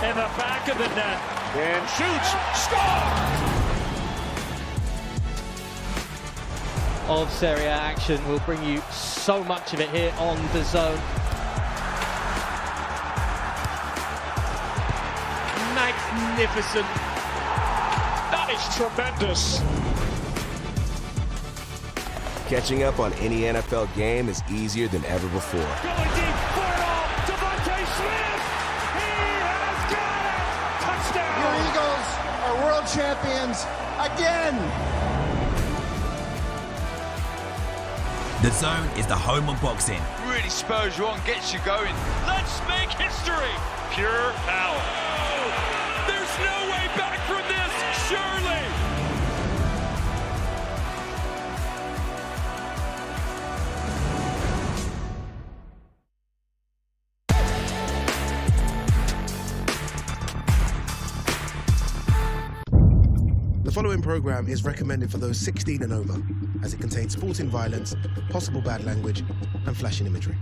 in the back of the net. And shoots, score! Of Serie A action. We'll bring you so much of it here on DAZN. Magnificent. That is tremendous. Catching up on any NFL game is easier than ever before. Going deep, for it all, Devontae Smith! He has got it! Touchdown! Your Eagles are world champions again! DAZN is the home of boxing. Really spurs you on, gets you going. Let's make history! Pure power. Oh, there's no way back from this, surely! The following program is recommended for those 16 and over, as it contains sporting violence, possible bad language, and flashing imagery.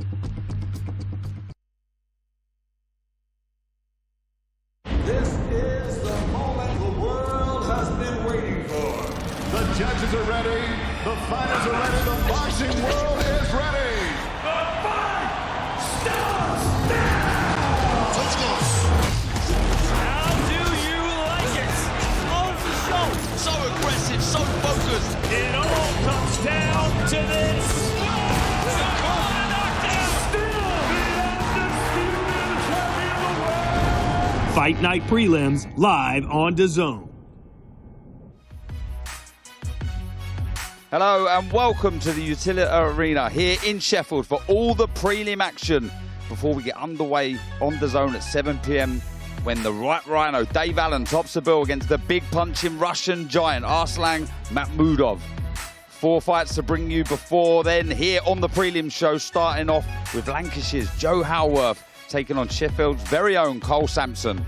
This is the moment the world has been waiting for. The judges are ready, the fighters are ready, the boxing world is ready. The fight starts now! Let's go. How do you like it? On the show! So aggressive, so focused. It all comes down to this. Fight Night Prelims live on DAZN. Hello and welcome to the Utility Arena here in Sheffield for all the prelim action before we get underway on DAZN at 7 p.m. when the Right Rhino Dave Allen tops the bill against the big punching Russian giant Arslanbek Makhmudov. 4 fights to bring you before then here on the prelim show, starting off with Lancashire's Joe Howarth taking on Sheffield's very own Cole Sampson.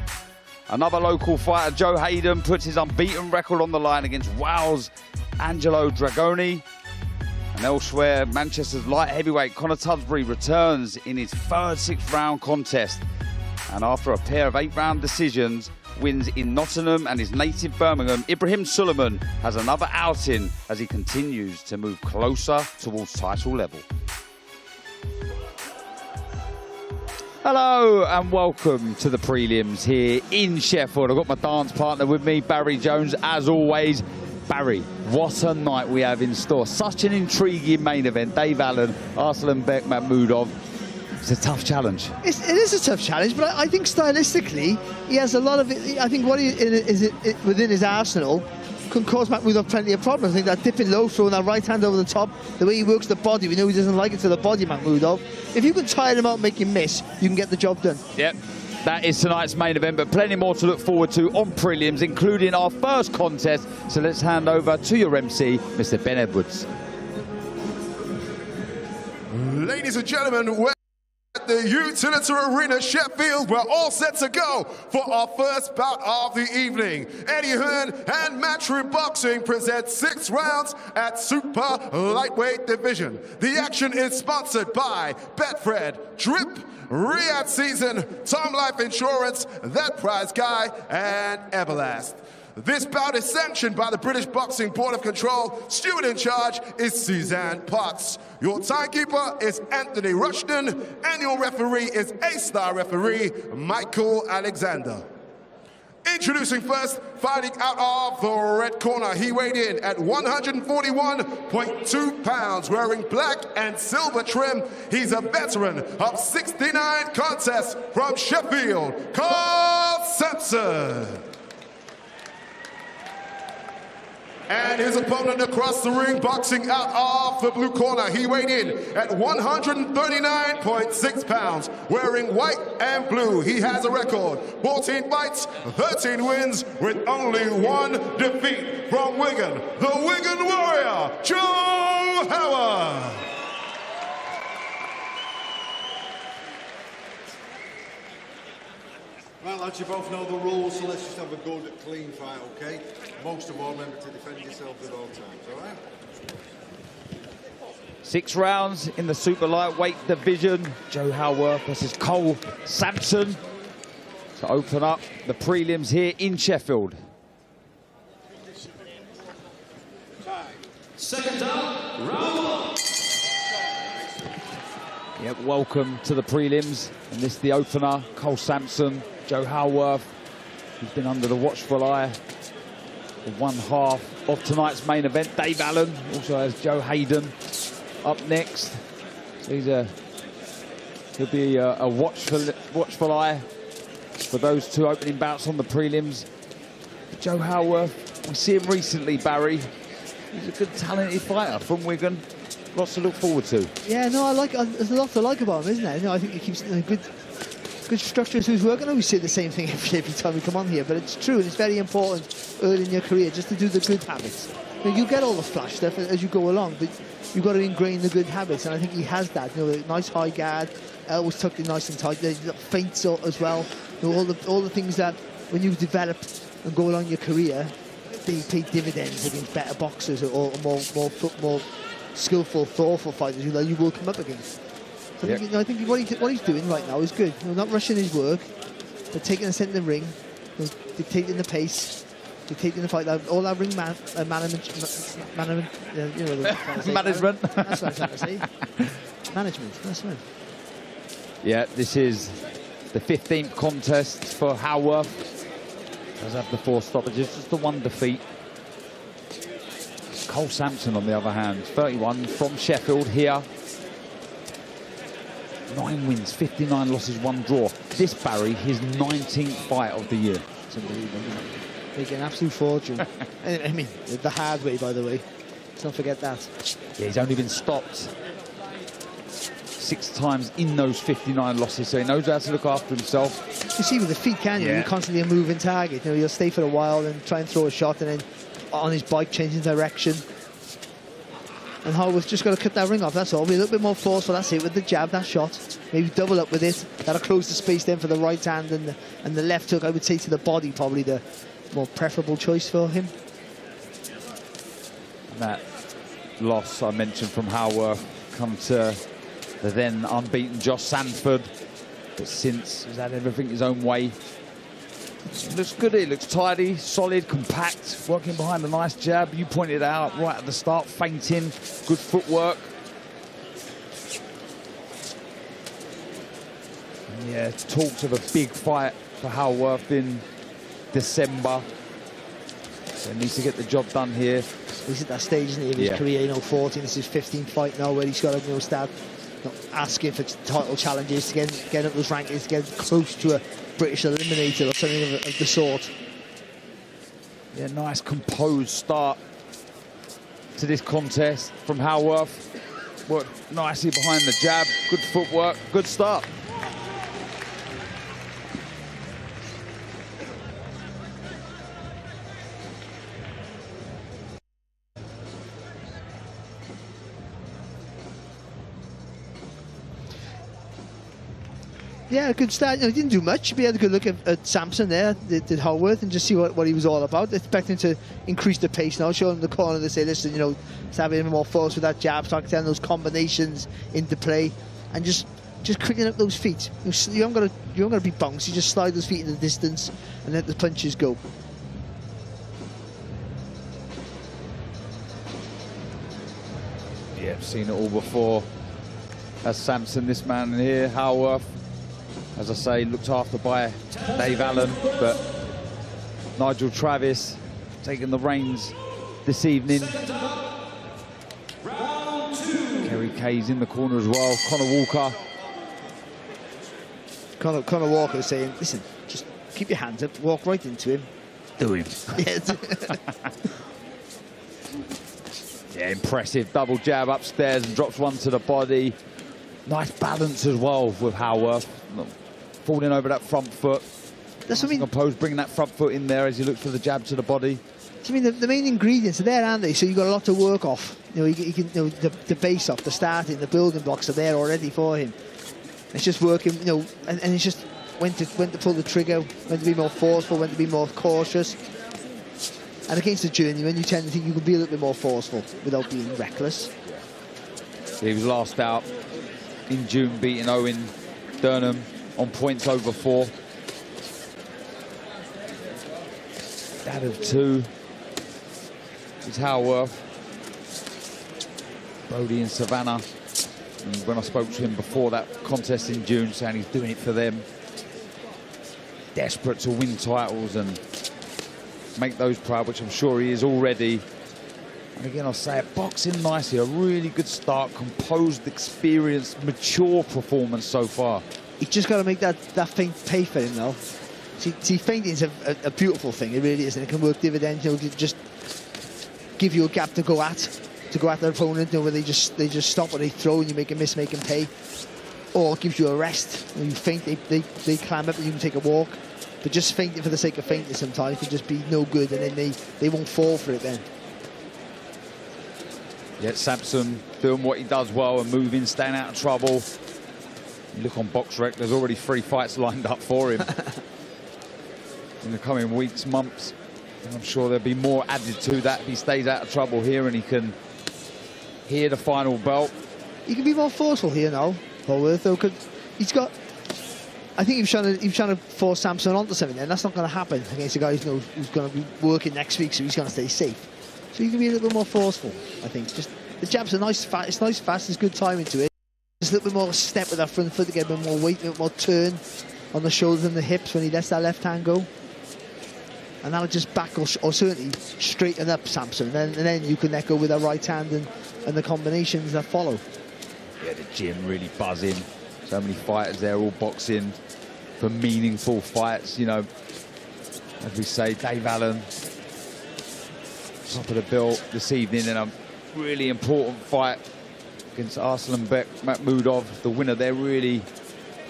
Another local fighter, Joe Hayden, puts his unbeaten record on the line against Wales' Angelo Dragoni. And elsewhere, Manchester's light heavyweight Conor Tudsbury returns in his third 6th round contest. And after a pair of 8-round decisions, wins in Nottingham and his native Birmingham, Ibrahim Suleiman has another outing as he continues to move closer towards title level. Hello and welcome to the prelims here in Sheffield. I've got my dance partner with me, Barry Jones, as always. Barry, what a night we have in store. Such an intriguing main event. Dave Allen, Arslanbek Makhmudov. It's a tough challenge. It is a tough challenge, but I think stylistically, he has a lot of it. I think what he is within his arsenal can cause Makhmudov plenty of problems. I think that dipping low, throwing that right hand over the top, the way he works the body, we know he doesn't like it to the body, Makhmudov. If you can tire him out and make him miss, you can get the job done. Yep, that is tonight's main event, but plenty more to look forward to on prelims, including our first contest. So let's hand over to your MC, Mr. Ben Edwards. Ladies and gentlemen, we're at the Utility Arena, Sheffield. We're all set to go for our first bout of the evening. Eddie Hearn and Matchroom Boxing present 6 rounds at Super Lightweight Division. The action is sponsored by Betfred, Drip, Riyadh Season, Tom Life Insurance, That Prize Guy, and Everlast. This bout is sanctioned by the British Boxing Board of Control. Steward in charge is Suzanne Potts. Your timekeeper is Anthony Rushton, and your referee is A-star referee Michael Alexander. Introducing first, fighting out of the red corner, he weighed in at 141.2 pounds, wearing black and silver trim. He's a veteran of 69 contests from Sheffield, Cole Sampson. And his opponent across the ring, boxing out of the blue corner, he weighed in at 139.6 pounds, wearing white and blue. He has a record, 14 fights, 13 wins, with only 1 defeat. From Wigan, the Wigan Warrior, Joe Howarth. Well, lads, you both know the rules, so let's just have a good, clean fight, okay? Most of all, remember to defend yourself at all times, all right? 6 rounds in the super lightweight division. Joe Howarth versus Cole Sampson. to open up the prelims here in Sheffield. Second down, round one. Yep, welcome to the prelims. And this the opener, Cole Sampson, Joe Howarth, who's been under the watchful eye for one half of tonight's main event. Dave Allen also has Joe Hayden up next. So he'll be a watchful eye for those two opening bouts on the prelims. Joe Howarth, we see him recently, Barry. He's a good, talented fighter from Wigan. Lots to look forward to. Yeah, no, there's a lot to like about him, isn't there? You know, I think he keeps good structure to his work. I know we say the same thing every time we come on here, but it's true, and it's very important early in your career just to do the good habits. You know, you get all the flash stuff as you go along, but you've got to ingrain the good habits, and I think he has that. You know, a nice high guard, always tucked in nice and tight. There's feints as well. You know, all the things that when you develop and go along your career, they pay dividends against better boxers or more skillful, thoughtful fighters you will come up against. So yep. I think what he's doing right now is good. You know, not rushing his work, but taking the centre of the ring, you know, dictating the pace, dictating the fight. All our ring management. Management. That's what I'm trying to say. Management. That's right. Yeah, this is the 15th contest for Howarth. Does have the 4 stoppages, just the 1 defeat. Cole Sampson, on the other hand, 31 from Sheffield here. 9 wins, 59 losses, 1 draw. This, Barry, his 19th fight of the year. It's unbelievable, isn't it? Making an absolute fortune. I mean, the hard way, by the way. Let's not forget that. Yeah, he's only been stopped 6 times in those 59 losses, so he knows how to look after himself. You see with the feet, can you? Yeah. You're constantly a moving target. You know, he'll stay for a while and try and throw a shot, and then on his bike changing direction. And Howarth's just got to cut that ring off, that's all. Be a little bit more forceful, that's it, with the jab, that shot. Maybe double up with it. That'll close the space then for the right hand, and the left hook, I would say, to the body, probably the more preferable choice for him. And that loss I mentioned from Howarth come to the then unbeaten Josh Sanford, but since he's had everything his own way. It looks good, it looks tidy, solid, compact, working behind a nice jab. You pointed out right at the start, feinting, good footwork. And yeah, talks of a big fight for Howarth in December. So he needs to get the job done here. He's at that stage, isn't he, of his career, you know, 14, this is his 15th fight now, where he's got to, you know, start asking for title challenges to get up those rankings, to get close to a British eliminator or something of the sort. Yeah, nice composed start to this contest from Howarth. Worked nicely behind the jab, good footwork, good start. Yeah, a good start. You know, he didn't do much, but he had a good look at Sampson there, did Howarth, and just see what he was all about. Expecting to increase the pace now, show him the corner to say, listen, you know, start having more force with that jab, start getting those combinations into play, and just quicken up those feet. You haven't got to be bouncy, just slide those feet in the distance and let the punches go. Yeah, I've seen it all before. As Sampson, this man here, Howarth, as I say, looked after by Dave Allen, but Nigel Travis taking the reins this evening. Kerry Kay's in the corner as well. Connor Walker. Connor Walker saying, listen, just keep your hands up, walk right into him. Do him. Yeah, impressive double jab upstairs and drops one to the body. Nice balance as well with Howarth. Falling over that front foot. That's what I mean. Composed, bringing that front foot in there as he looks for the jab to the body. I mean, the main ingredients are there, aren't they? So you've got a lot to work off. You know, you can, you know, the base off, the starting, the building blocks are there already for him. It's just working, you know, and it's just when to pull the trigger, when to be more forceful, when to be more cautious. And against the journeyman, you tend to think you can be a little bit more forceful without being reckless. He was last out in June, beating Owen Durham on points over 4. Dad of two. Is Howarth. Brody and Savannah. And when I spoke to him before that contest in June, saying he's doing it for them. Desperate to win titles and make those proud, which I'm sure he is already. And again, I'll say it, boxing nicely, a really good start, composed, experienced, mature performance so far. He's just got to make that feint pay for him, though. See, feinting is a beautiful thing, it really is, and it can work dividends. You know, just give you a gap to go at their opponent, you know, where they just stop or they throw and you make a miss, make them pay. Or it gives you a rest. When you feint, they climb up and you can take a walk. But just feinting for the sake of feinting sometimes can just be no good, and then they won't fall for it then. Yeah, Sampson doing what he does well and moving, staying out of trouble. You look on BoxRec, there's already 3 fights lined up for him in the coming weeks, months. And I'm sure there'll be more added to that if he stays out of trouble here and he can hear the final belt. He can be more forceful here now, Holworth, though, because he's got... I think he was trying to force Sampson onto something, and that's not going to happen against a guy who's going to be working next week, so he's going to stay safe. So you can be a little bit more forceful, I think. Just the jab's a nice, fast. There's good timing to it. Just a little bit more step with that front foot to get a bit more weight, a bit more turn on the shoulders and the hips when he lets that left hand go. And that'll just back or certainly straighten up Sampson, and then you can let go with that right hand and the combinations that follow. Yeah, the gym really buzzing. So many fighters there, all boxing for meaningful fights. You know, as we say, Dave Allen, top of the bill this evening in a really important fight against Arslanbek Makhmudov. The winner there really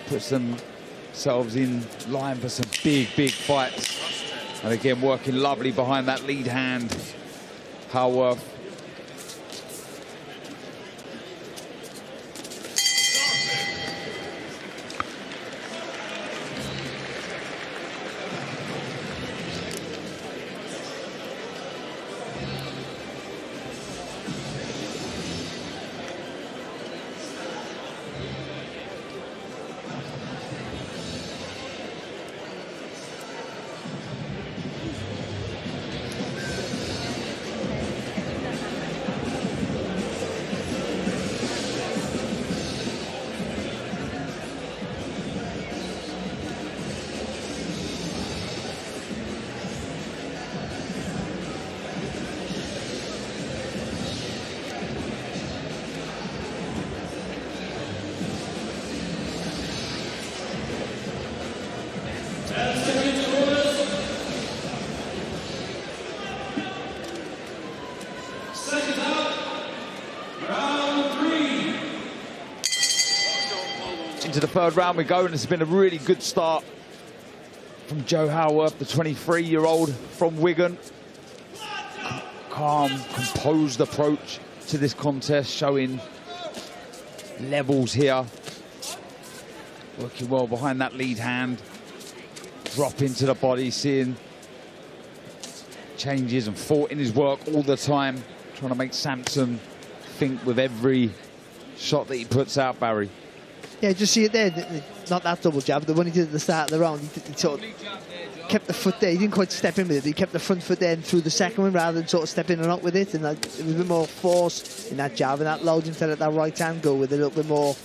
puts themselves in line for some big fights. And again, working lovely behind that lead hand, Howarth. Into the third round we go, and it's been a really good start from Joe Howarth, the 23-year-old from Wigan. Calm, composed approach to this contest, showing levels here. Working well behind that lead hand. Drop into the body, seeing changes and thought in his work all the time. Trying to make Sampson think with every shot that he puts out, Barry. Yeah, just see it there. Not that double jab, the one he did at the start of the round. He sort of kept the foot there. He didn't quite step in with it. He kept the front foot there and through the second one rather than sort of step in and out with it. And it was a bit more force in that jab, and that allowed him to let that right hand go with a little bit more,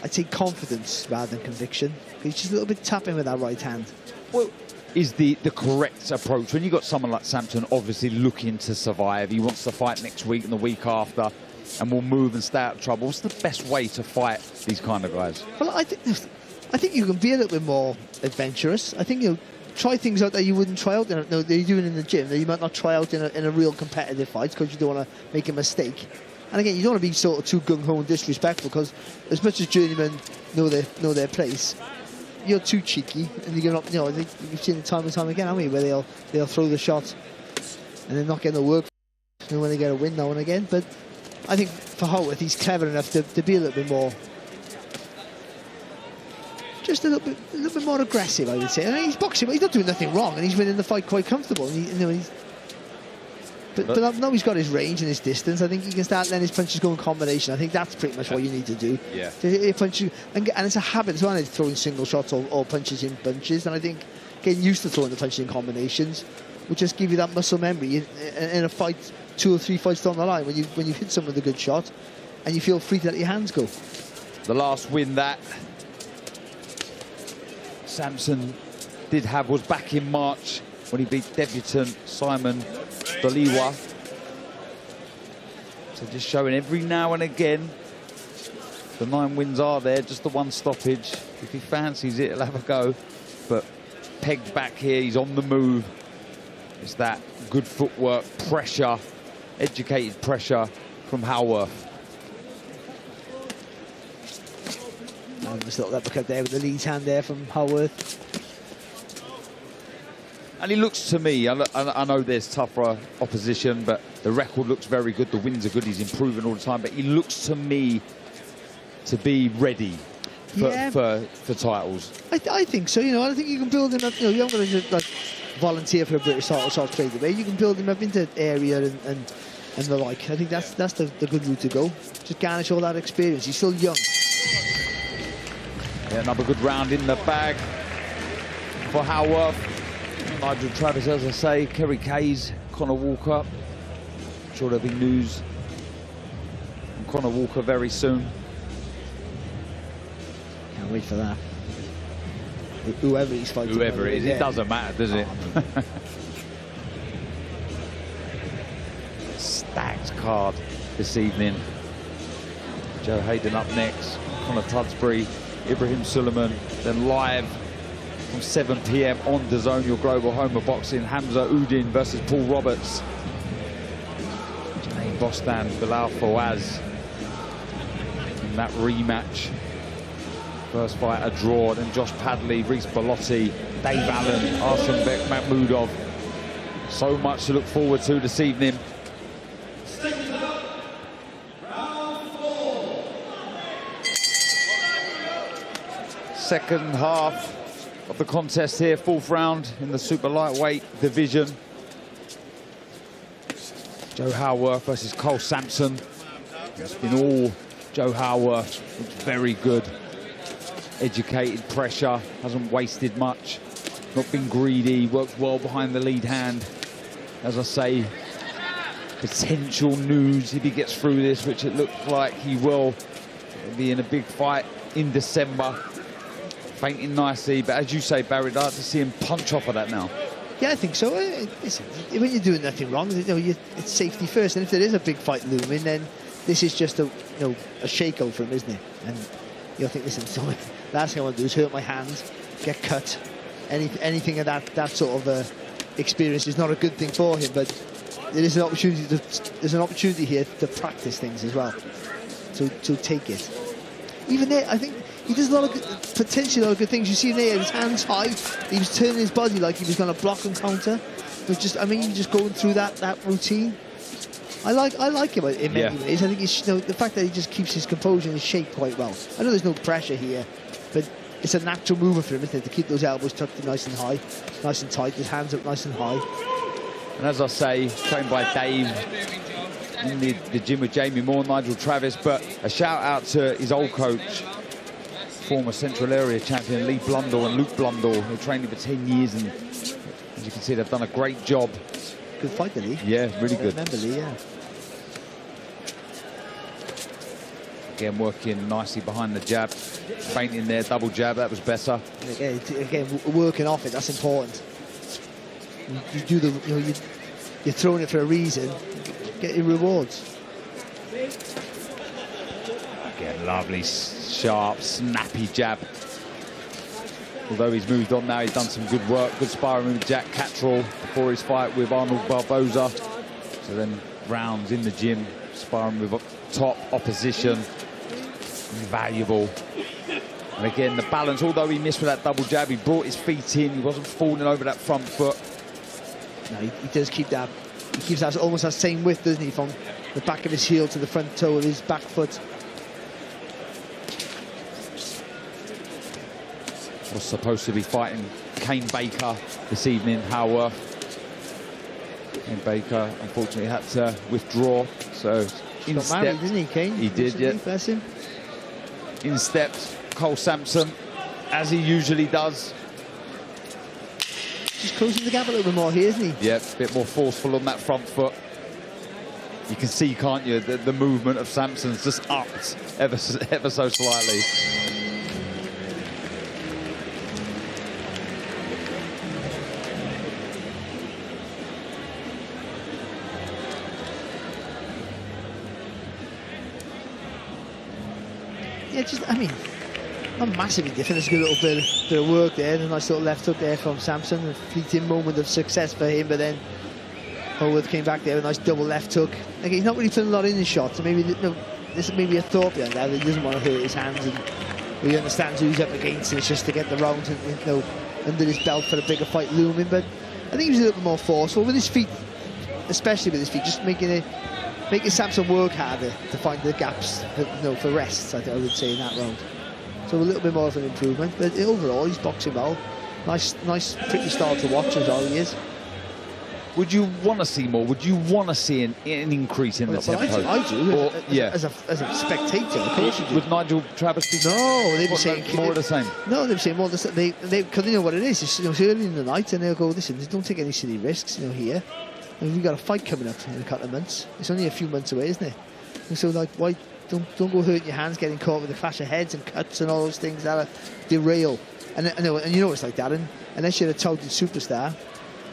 I'd say, confidence rather than conviction. He's just a little bit tapping with that right hand. Well, is the correct approach when you got someone like Sampson obviously looking to survive? He wants to fight next week and the week after, and will move and stay out of trouble. What's the best way to fight these kind of guys? Well, I think you can be a little bit more adventurous. I think you'll try things out that you wouldn't try out. No, they're doing in the gym that you might not try out in a real competitive fight because you don't want to make a mistake. And again, you don't want to be sort of too gung-ho and disrespectful, because as much as journeymen know their place, you're too cheeky, and you're not. You know, you've seen it time and time again, haven't we, where they'll throw the shot and they're not getting the work. You know, when they get a win now and again, but I think for Howarth, he's clever enough to be a little bit more, just a little bit more aggressive, I would say. I mean, he's boxing, but he's not doing nothing wrong, and he's winning the fight quite comfortable. And but now he's got his range and his distance. I think he can start letting his punches go in combination. I think that's pretty much what you need to do. Yeah. And it's a habit as well, throwing single shots or punches in bunches. And I think getting used to throwing the punches in combinations will just give you that muscle memory in a fight, 2 or 3 fights down the line, when you hit someone with a good shot and you feel free to let your hands go. The last win that Samson did have was back in March when he beat debutant Simon Doliwa. So just showing every now and again the 9 wins are there, just the 1 stoppage. If he fancies it, he'll have a go. But pegged back here, he's on the move. It's that good footwork, pressure, educated pressure from Haworth. Just little uppercut there with the lead hand there from Haworth. And he looks to me, I know there's tougher opposition, but the record looks very good. The wins are good. He's improving all the time. But he looks to me to be ready for titles. I think so. You know, I think you can build him up. You know, you haven't got to like volunteer for a British title shot straight away. You can build him up into area and the like. I think that's the good route to go. Just garnish all that experience. He's still young. Yeah, another good round in the bag for Haworth. Nigel Travis, as I say, Kerry Kays, Conor Walker. I'm sure there'll be news on Conor Walker very soon. Can't wait for that. Whoever he's fighting. Whoever it is, it doesn't matter, does it? Stacked card this evening. Joe Hayden up next, Conor Tudsbury, Ibrahim Suleiman, then live from 7 p.m. on DAZN, your global home of boxing, Hamza Udin versus Paul Roberts. Jermaine Bostan, Bilal Fawaz in that rematch. First fight a draw, then Josh Padley, Reece Bellotti, Dave Allen, Arslanbek Makhmudov. So much to look forward to this evening. Second half of the contest here, 4th round in the super lightweight division. Joe Haworth versus Cole Sampson. It's been all Joe Haworth. Looks very good. Educated pressure, hasn't wasted much, not been greedy, works well behind the lead hand. As I say, potential news if he gets through this, which it looks like he will. He'll be in a big fight in December. Fainting nicely, but as you say, Barry, I'd like to see him punch off of that now. Yeah, I think so. When you're doing nothing wrong, you know, it's safety first. And if there is a big fight looming, then this is just a shakeout for him, isn't it? And you'll think, listen, so last thing I want to do is hurt my hand, get cut. Anything of that sort of experience is not a good thing for him. But there is an opportunity. There's an opportunity here to practice things as well. So take it. Even there, I think he does potentially a lot of good things. You see there, his hands high. He was turning his body like he was going to block and counter. But just going through that routine. I like him in many ways. I think the fact that he just keeps his composure and his shape quite well. I know there's no pressure here, but it's a natural movement for him, isn't it, to keep those elbows tucked in nice and high, nice and tight, his hands up nice and high. And as I say, trained by Dave in the gym with Jamie Moore, Nigel Travis, but a shout out to his old coach, former Central Area champion Lee Blundell and Luke Blundell, who trained him for 10 years, and as you can see, they've done a great job. Good fighter, Lee. Yeah, really good. I remember Lee, yeah. Again, working nicely behind the jab, feinting there, double jab, that was better. Again, working off it, that's important. You do you're throwing it for a reason, get your rewards. Again, lovely, sharp, snappy jab. Although he's moved on now, he's done some good work, good sparring with Jack Cattrall before his fight with Arnold Barboza. So then rounds in the gym, sparring with top opposition, invaluable. And again, the balance, although he missed with that double jab, he brought his feet in, he wasn't falling over that front foot. No, he does keep that, he keeps that almost that same width, doesn't he, from the back of his heel to the front toe of his back foot. Was supposed to be fighting Kane Baker this evening, Haworth. Kane Baker unfortunately had to withdraw, so he got married, didn't he, Kane? He did, yeah. Bless him. In steps Cole Sampson, as he usually does. just closing the gap a little bit more here, isn't he? Yeah, a bit more forceful on that front foot. You can see, can't you, the movement of Samson's just upped ever so slightly. Yeah, just, I mean, not massively different. It's a good little bit of work there. A nice little left hook there from Samson. A fleeting moment of success for him, but then Howard came back there with a nice double left hook. Like, he's not really putting a lot in his shots. So maybe this may be a thought behind that. He doesn't want to hurt his hands, and he understands who he's up against. And it's just to get the rounds under his belt for a bigger fight looming. But I think he was a little bit more forceful with his feet, especially with his feet, just making Samson work harder to find the gaps for rests, I would say, in that round. So a little bit more of an improvement, but overall he's boxing well. Nice, pretty style to watch as well, he is. Would you want to see more? Would you want to see an increase in the tempo? I do. Or, as a spectator, of course you do. Would Nigel Travis be? No, they'd be saying more of the same. No, they'd be saying more. Because they know what it is. It's early in the night, and they'll go, listen, don't take any silly risks, here. And we've got a fight coming up in a couple of months. It's only a few months away, isn't it? And so, like, why don't go hurting your hands, getting caught with a clash of heads and cuts and all those things that derail. And you know it's like that. And unless you're a touted superstar,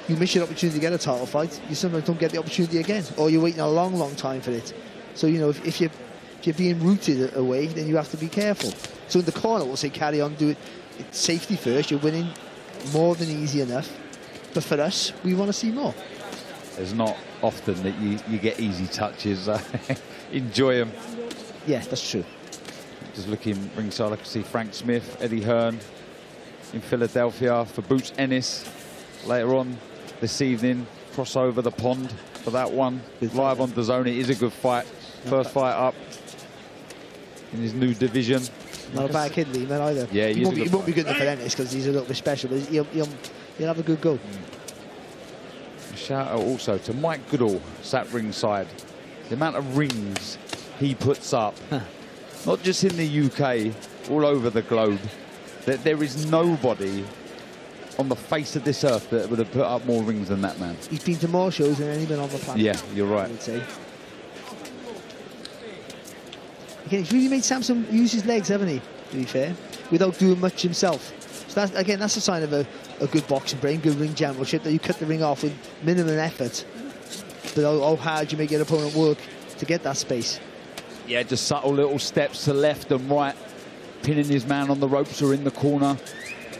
you miss your opportunity to get a title fight. You sometimes don't get the opportunity again, or you're waiting a long, long time for it. So if you're being rooted away, then you have to be careful. So in the corner, we'll say carry on, do it. It's safety first. You're winning more than easy enough. But for us, we want to see more. There's not often that you get easy touches. Enjoy them. Yes, that's true. Just looking ringside, I can see Frank Smith, Eddie Hearn in Philadelphia for Boots Ennis later on this evening. Cross over the pond for that one. Live on DAZN. It is a good fight. First fight up in his new division. Not a bad kid, Lee, man, either. Yeah, he won't be good enough for Ennis because he's a little bit special, but he'll have a good go. Shout out also to Mike Goodall, sat ringside. The amount of rings he puts up, not just in the UK, all over the globe, that there is nobody on the face of this earth that would have put up more rings than that man. He's been to more shows than anyone on the planet. Yeah, you're right. I would say. Again, he's really made Samson use his legs, haven't he, to be fair, without doing much himself. So that's a sign of a good boxing brain, good ring championship, that you cut the ring off with minimum effort. But how hard you make your opponent work to get that space. Yeah, just subtle little steps to left and right, pinning his man on the ropes or in the corner.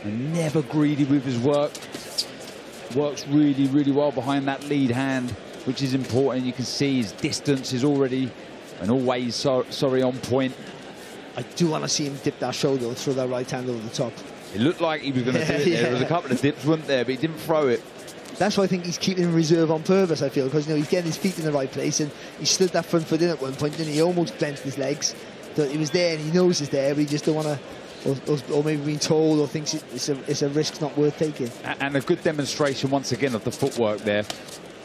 And never greedy with his work. Works really, really well behind that lead hand, which is important. You can see his distance is already and always on point. I do want to see him dip that shoulder and throw that right hand over the top. It looked like he was going to do it. There was a couple of dips, weren't there, but he didn't throw it. That's why I think he's keeping in reserve on purpose, I feel, because he's getting his feet in the right place, and he slid that front foot in at one point, and he almost bent his legs. But he was there, and he knows it's there, but he just don't want to, or maybe being told, or thinks it's a risk not worth taking. And a good demonstration once again of the footwork there.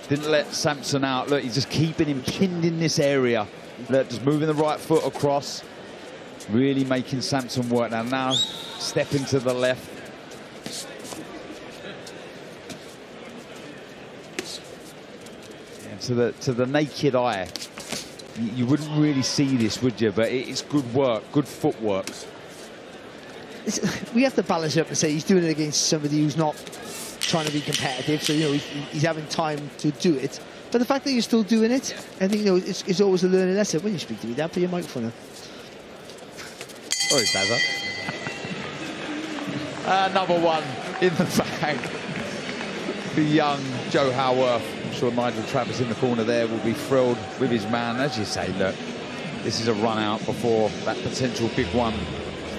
Didn't let Samson out. Look, he's just keeping him pinned in this area. Look, just moving the right foot across, really making Samson work. Now stepping to the left. To the naked eye, you wouldn't really see this, would you? But it's good work, good footwork. We have to balance it up and say he's doing it against somebody who's not trying to be competitive, so he's having time to do it. But the fact that you're still doing it, I think it's always a learning lesson. When you speak to me, Dad, put your microphone on. Sorry, Dazza. Another one in the bag. The young Joe Howarth. I'm sure Nigel Travis in the corner there will be thrilled with his man. As you say, look, this is a run out before that potential big one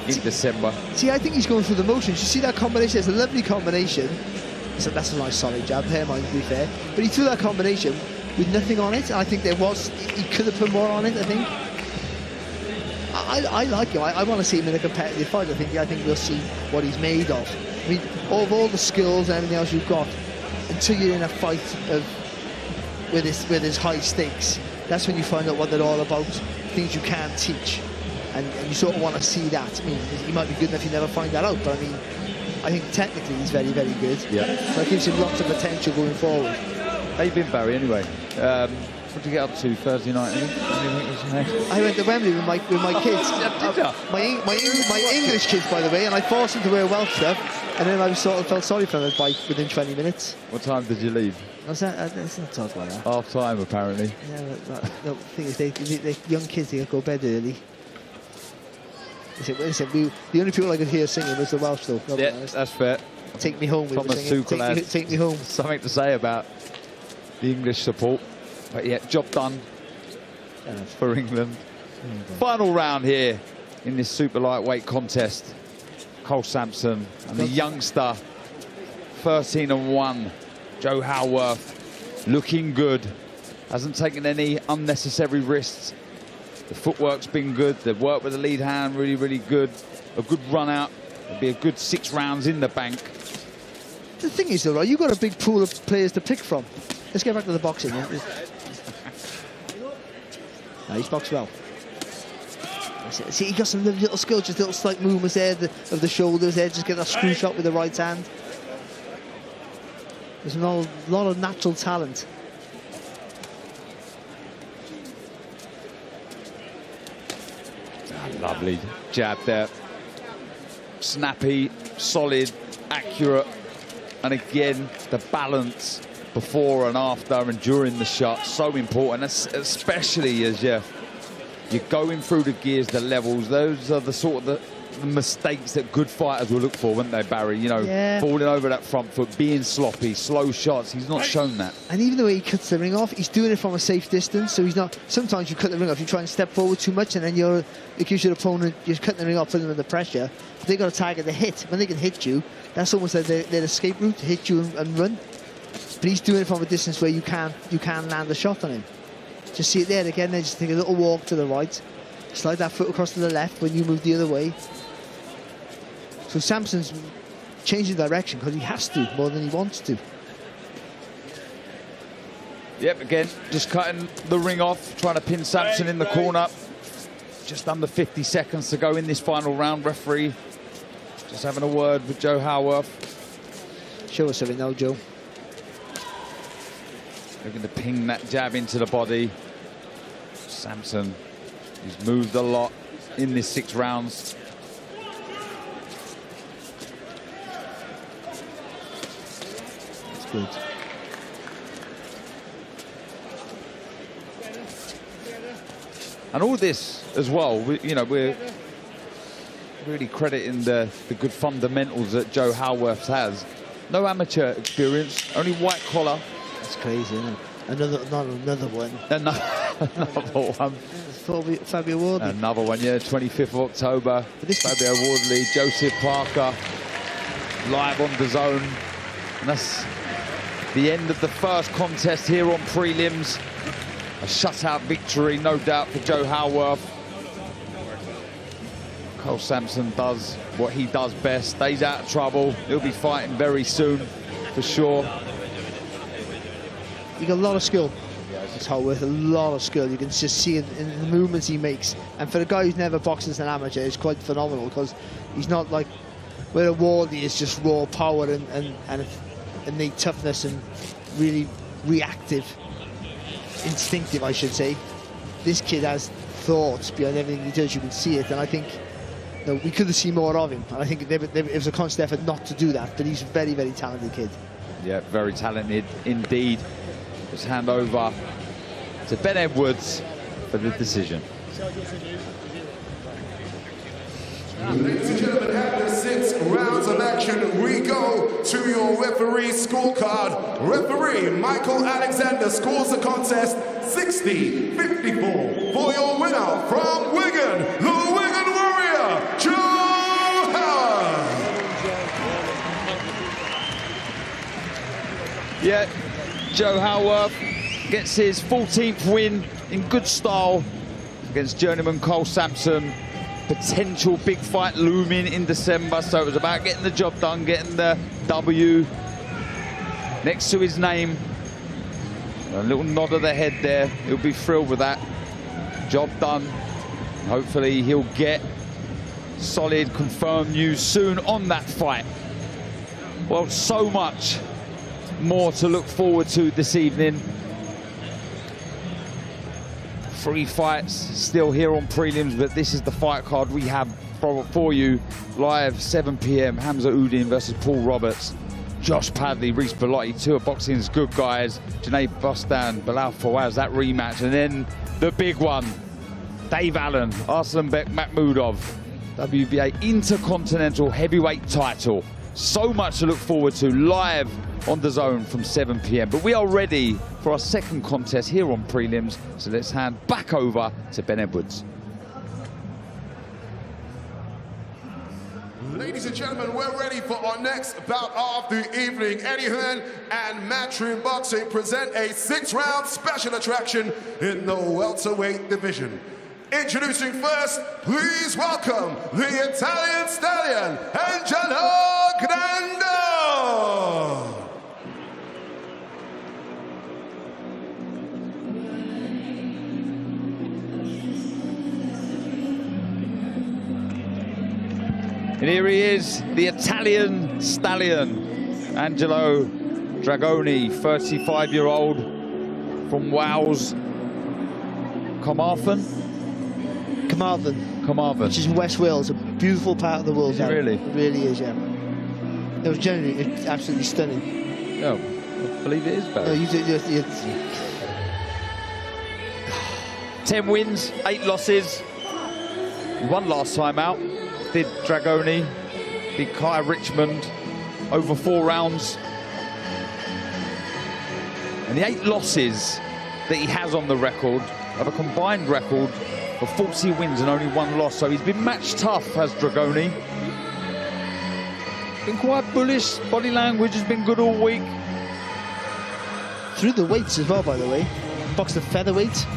in December. See, I think he's going through the motions. You see that combination? It's a lovely combination. So that's a nice solid jab there, mind to be fair. But he threw that combination with nothing on it. I think he could have put more on it, I think. I like him. I want to see him in a competitive fight. I think we'll see what he's made of. I mean, of all the skills and everything else you've got, until you're in a fight where there's high stakes, that's when you find out what they're all about, things you can't teach. And you sort of want to see that. I mean, he might be good enough, you never find that out, but I mean, I think technically he's very, very good. Yeah. So it gives him lots of potential going forward. How you been, Barry, anyway? What did you get up to Thursday night? I went to Wembley with my kids. Did you? My English kids, by the way, and I forced them to wear Welsh stuff, and then I sort of felt sorry for them within 20 minutes. What time did you leave? Let's not talk about that. Half time, apparently. Yeah, but the thing is, they young kids, they go to bed early. They said, the only people I could hear singing was the Welsh, though. Yeah, that's fair. Take me home. Thomas Take me home. Something to say about the English support. But yeah, job done for England. Final round here in this super lightweight contest. Cole Sampson and the youngster, 13-1, Joe Howarth, looking good. Hasn't taken any unnecessary risks. The footwork's been good. The work with the lead hand, really, really good. A good run out. It'll be a good 6 rounds in the bank. The thing is, though, right, you've got a big pool of players to pick from. Let's get back to the boxing. No, he's boxed well. See, he got some little skills, just little slight movements there of the shoulders there, just get that screw shot with the right hand. There's a lot of natural talent. Lovely jab there. Snappy, solid, accurate. And again, the balance before and after and during the shot, so important, especially as you're going through the gears, the levels. Those are the sort of the mistakes that good fighters will look for, wouldn't they, Barry? You know, falling over that front foot, being sloppy, slow shots. He's not shown that. And even the way he cuts the ring off, he's doing it from a safe distance, so he's not... Sometimes you cut the ring off, you try and step forward too much, and then it gives your opponent, you're cutting the ring off, putting them under pressure. But they've got to target the hit. When they can hit you, that's almost like their escape route, to hit you and run. But he's doing it from a distance where you can land a shot on him. Just see it there again, then just take a little walk to the right, slide that foot across to the left when you move the other way. So Sampson's changing direction because he has to more than he wants to. Yep, again, just cutting the ring off, trying to pin Sampson in the corner. Just under 50 seconds to go in this final round. Referee just having a word with Joe Howarth. Show us something now, Joe. Looking to ping that jab into the body. Sampson, he's moved a lot in this 6 rounds. That's good. And all this as well, we're really crediting the good fundamentals that Joe Howarth has. No amateur experience, only white collar. That's crazy, isn't it? Another one. Another one. Fabio Wardley. Another one, yeah, 25th of October. Fabio Wardley, Joseph Parker, live on DAZN. And that's the end of the first contest here on Prelims. A shutout victory, no doubt, for Joe Howarth. Cole Sampson does what he does best, stays out of trouble. He'll be fighting very soon, for sure. He got a lot of skill. It's Howarth, a lot of skill. You can just see it in the movements he makes. And for a guy who's never boxed as an amateur, it's quite phenomenal because he's not like where a Wardley is just raw power and innate toughness and really reactive, instinctive, I should say. This kid has thoughts behind everything he does. You can see it, and I think we could have seen more of him. And I think it was a conscious effort not to do that. But he's a very, very talented kid. Yeah, very talented indeed. Just hand over to Ben Edwards for the decision. Ladies and gentlemen, after 6 rounds of action, we go to your referee scorecard. Referee Michael Alexander scores the contest 60-54 for your winner from Wigan, the Wigan Warrior, Joe Howarth. Yeah, Joe Howarth gets his 14th win in good style against journeyman Cole Sampson. Potential big fight looming in December, so it was about getting the job done, getting the W next to his name. A little nod of the head there, he'll be thrilled with that. Job done. Hopefully he'll get solid confirmed news soon on that fight. Well, so much more to look forward to this evening. 3 fights still here on prelims, but this is the fight card we have for you live, 7 p.m. Hamza Udin versus Paul Roberts. Josh Padley, Reece Bellotti, 2 of boxing's good guys. Junaid Bostan, Bilal Fawaz, that rematch. And then the big one, Dave Allen, Arslanbek Makhmudov, WBA Intercontinental Heavyweight title. So much to look forward to live on DAZN from 7 p.m. But we are ready for our second contest here on prelims. So let's hand back over to Ben Edwards. Ladies and gentlemen, we're ready for our next bout of the evening. Eddie Hearn and Matchroom Boxing present a 6-round special attraction in the welterweight division. Introducing first, please welcome the Italian stallion, Angelo Grando. And here he is, the Italian stallion, Angelo Dragoni, 35-year-old from Wales, Carmarthen, which is in West Wales, a beautiful part of the world. Is it really? It really is, yeah. It was genuinely absolutely stunning. Oh, I believe it is, Barry. No, you 10 wins, 8 losses. He won last time out. Did Dragoni, did Kai Richmond, over 4 rounds. And the 8 losses that he has on the record have a combined record of 40 wins and only 1 loss. So he's been match tough, has Dragoni. Been quite bullish, body language has been good all week. Through the weights as well, by the way. Boxed at featherweight,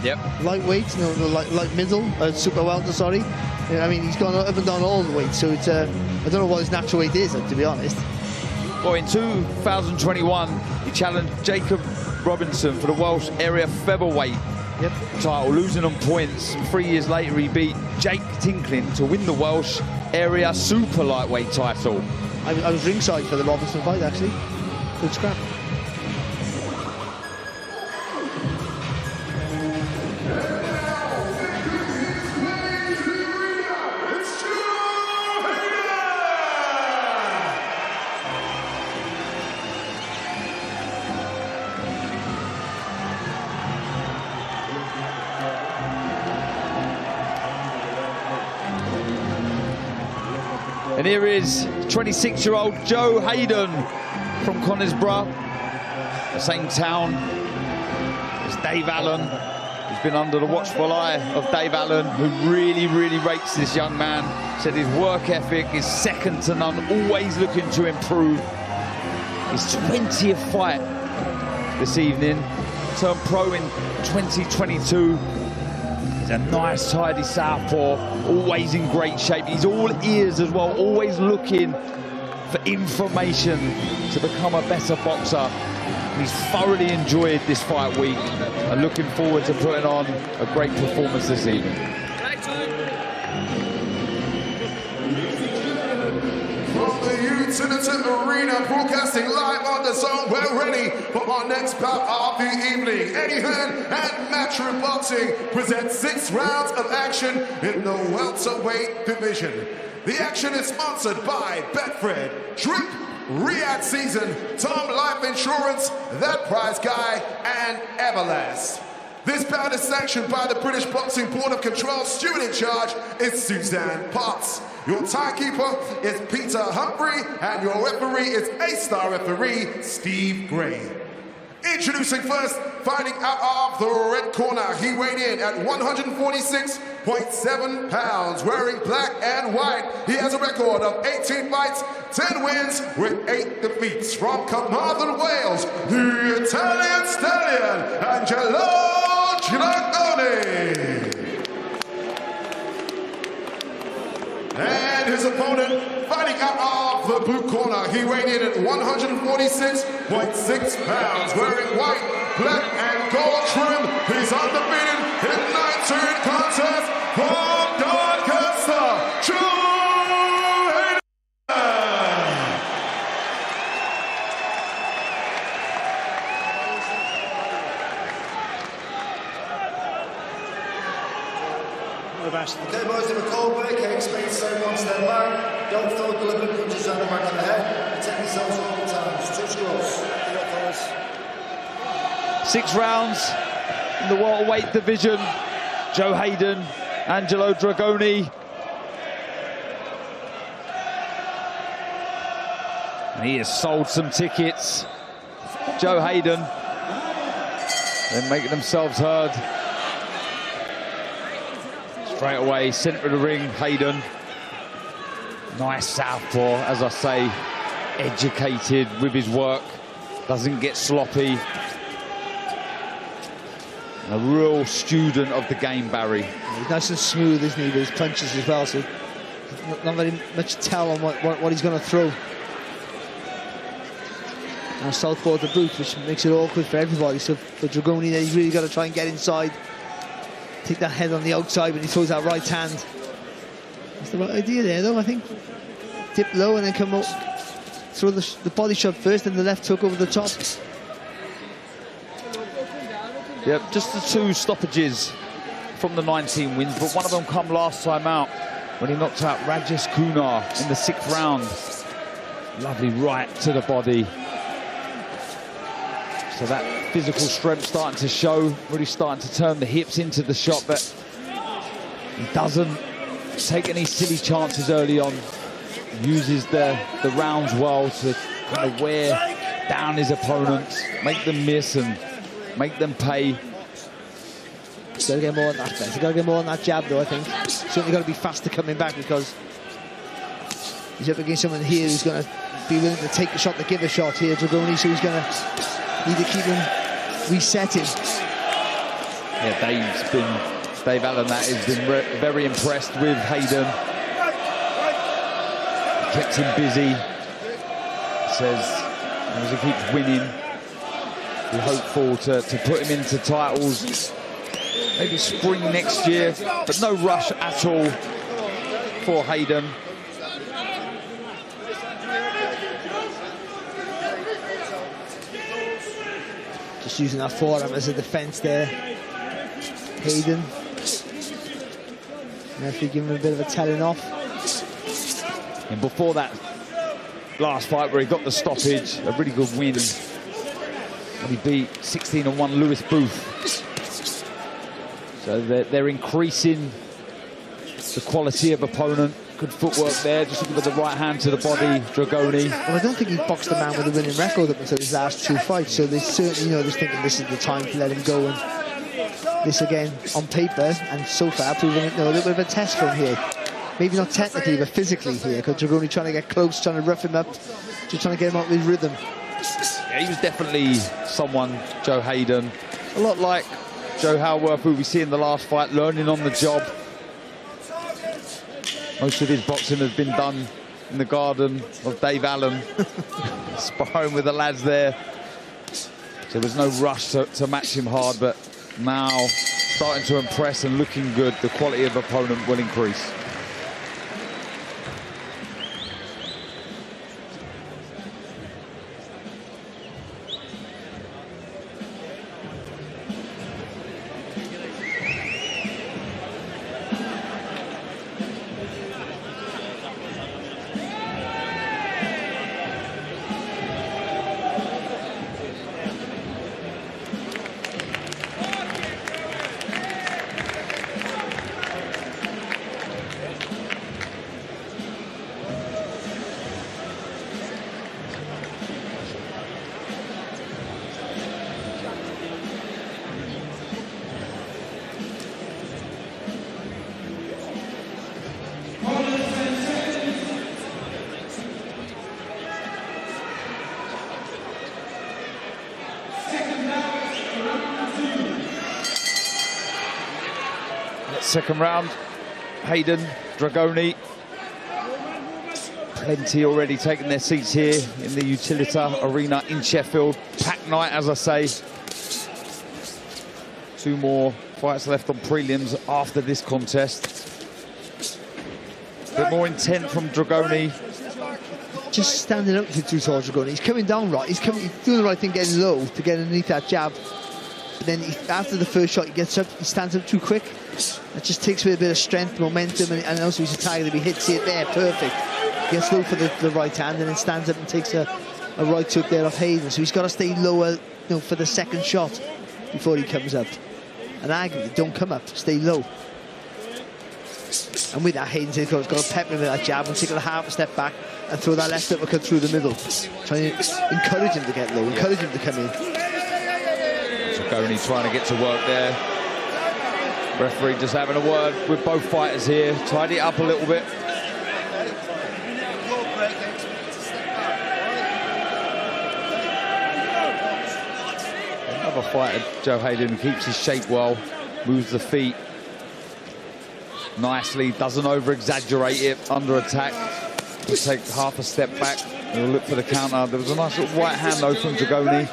lightweight, no, light middle, super welter, sorry. I mean, he's gone up and down all the weights, so it's, I don't know what his natural weight is, to be honest. Well, in 2021, he challenged Jacob Robinson for the Welsh area featherweight title, losing on points. And 3 years later, he beat Jake Tinkling to win the Welsh area super lightweight title. I was ringside for the Robinson fight, actually. Good scrap. And here is 26-year-old Joe Hayden from Conisbrough, the same town as Dave Allen, who's been under the watchful eye of Dave Allen, who really, really rates this young man. Said his work ethic is second to none, always looking to improve. His 20th fight this evening, turned pro in 2022. He's a nice, tidy southpaw, always in great shape. He's all ears as well, always looking for information to become a better boxer. He's thoroughly enjoyed this fight week and looking forward to putting on a great performance this evening. From the Utility Arena, broadcasting live on DAZN, we're ready for our next bout of the evening. Eddie Hearn and Matchroom Boxing present 6 rounds of action in the welterweight division. The action is sponsored by Betfred, Drip, Riyadh Season, Tom Life Insurance, That Prize Guy, and Everlast. This bout is sanctioned by the British Boxing Board of Control. Steward in charge is Suzanne Potts. Your timekeeper is Peter Humphrey, and your referee is A-star referee Steve Gray. Introducing first, fighting out of the red corner, he weighed in at 146.7 pounds, wearing black and white. He has a record of 18 fights, 10 wins with 8 defeats. From Carmarthen, Wales, the Italian stallion, Angelo Dragoni. And his opponent, fighting out of the blue corner, he weighed in at 146.6 pounds, wearing white, black, and gold trim. He's undefeated in 19 contests from Doncaster, Joe Hayden. the best. Okay, boys, have a cold break. I expect to say one step back. Don't throw deliberate punches on the back of the head. Protect yourselves all the time. Just touch gloves. Get up, fellas. 6 rounds in the welterweight division. Joe Hayden, Angelo Dragoni. And he has sold some tickets. Joe Hayden. They're making themselves heard. Straight away, centre of the ring, Hayden. Nice southpaw, as I say, educated with his work. Doesn't get sloppy. A real student of the game, Barry. He's nice and smooth, isn't he, with his punches as well, so not very much tell on what he's going to throw. Now southpaw to boot, which makes it awkward for everybody. So for Dragoni, he's really got to try and get inside. Take that head on the outside when he throws that right hand. That's the right idea there, though, I think. Dip low and then come up, throw the body shot first, and the left hook over the top. Yep, just the 2 stoppages from the 19 wins, but one of them come last time out when he knocked out Rajesh Kunar in the 6th round. Lovely right to the body. So that physical strength starting to show, really starting to turn the hips into the shot, but he doesn't take any silly chances early on. Uses the rounds well to kind of wear down his opponents, make them miss and make them pay. He's got to get more on that. He's got to get more on that jab, though, I think. Certainly got to be faster coming back, because he's up against someone here who's going to be willing to take a shot to give a shot here, Dragoni, so he's going to need to keep him resetting. Yeah, Dave Allen, that has been very impressed with Hayden. Kept him busy. Says as he keeps winning, we're hopeful to put him into titles maybe spring next year, but no rush at all for Hayden. Just using that forearm as a defence there, Hayden. Referee giving him a bit of a telling off. And before that last fight where he got the stoppage, a really good win when he beat 16-1 Lewis Booth. So they're increasing the quality of opponent. Good footwork there, just looking with the right hand to the body, Dragoni. Well, I don't think he boxed a man with a winning record up until his last 2 fights, so they certainly, they're thinking this is the time to let him go, and this again on paper and so far proving it, a little bit of a test for him here. Maybe not technically, but physically here, because Dragoni trying to get close, trying to rough him up, just trying to get him out with rhythm. Yeah, he was definitely someone, Joe Hayden, a lot like Joe Howarth, who we see in the last fight, learning on the job. Most of his boxing has been done in the garden of Dave Allen, sparring with the lads there. So there's no rush to match him hard, but now starting to impress and looking good, the quality of opponent will increase. Second round, Hayden, Dragoni. Plenty already taking their seats here in the Utilita Arena in Sheffield. Packed night, as I say. 2 more fights left on prelims after this contest. A bit more intent from Dragoni. Just standing up to Dragoni. He's coming down right. He's doing the right thing, getting low to get underneath that jab. But then after the first shot, he gets up, he stands up too quick. It just takes away a bit of strength, momentum, and also he's a tiger. If he hits it there, perfect. Gets low for the right hand and then stands up and takes a right hook there off Hayden. So he's got to stay lower, for the second shot before he comes up. And arguably, don't come up, stay low. And with that, Hayden's got to pepper him with that jab and take a half a step back and throw that left uppercut through the middle. Trying to encourage him to get low, encourage him to come in. Dragoni trying to get to work there. Referee just having a word with both fighters here. Tidy it up a little bit. Another fighter, Joe Hayden, who keeps his shape well, moves the feet nicely, doesn't over-exaggerate it under attack. He'll take half a step back. He'll look for the counter. There was a nice little right hand though from Dragoni.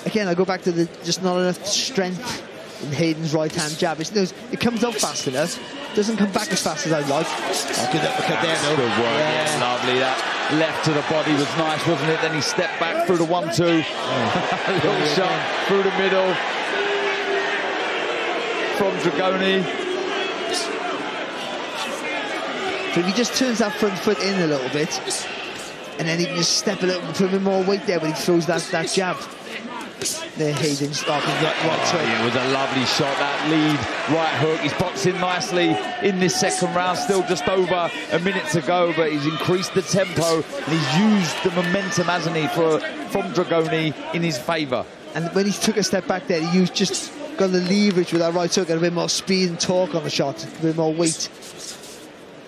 Again, I go back to the just not enough strength in Hayden's right hand jab. It comes out fast enough, doesn't come back as fast as I'd like. Oh, good uppercut there though. Good work, yeah, lovely. That left to the body was nice, wasn't it? Then he stepped back through the 1-2. Little shot through the middle from Dragoni. So if he just turns that front foot in a little bit, and then he can just step a little, put a bit more weight there when he throws that jab. There, Hayden's starting right It was a lovely shot, that lead right hook. He's boxing nicely in this second round, still just over a minute to go, but he's increased the tempo and he's used the momentum, hasn't he, from Dragoni in his favour. And when he took a step back there, he just got the leverage with that right hook, got a bit more speed and torque on the shot, a bit more weight.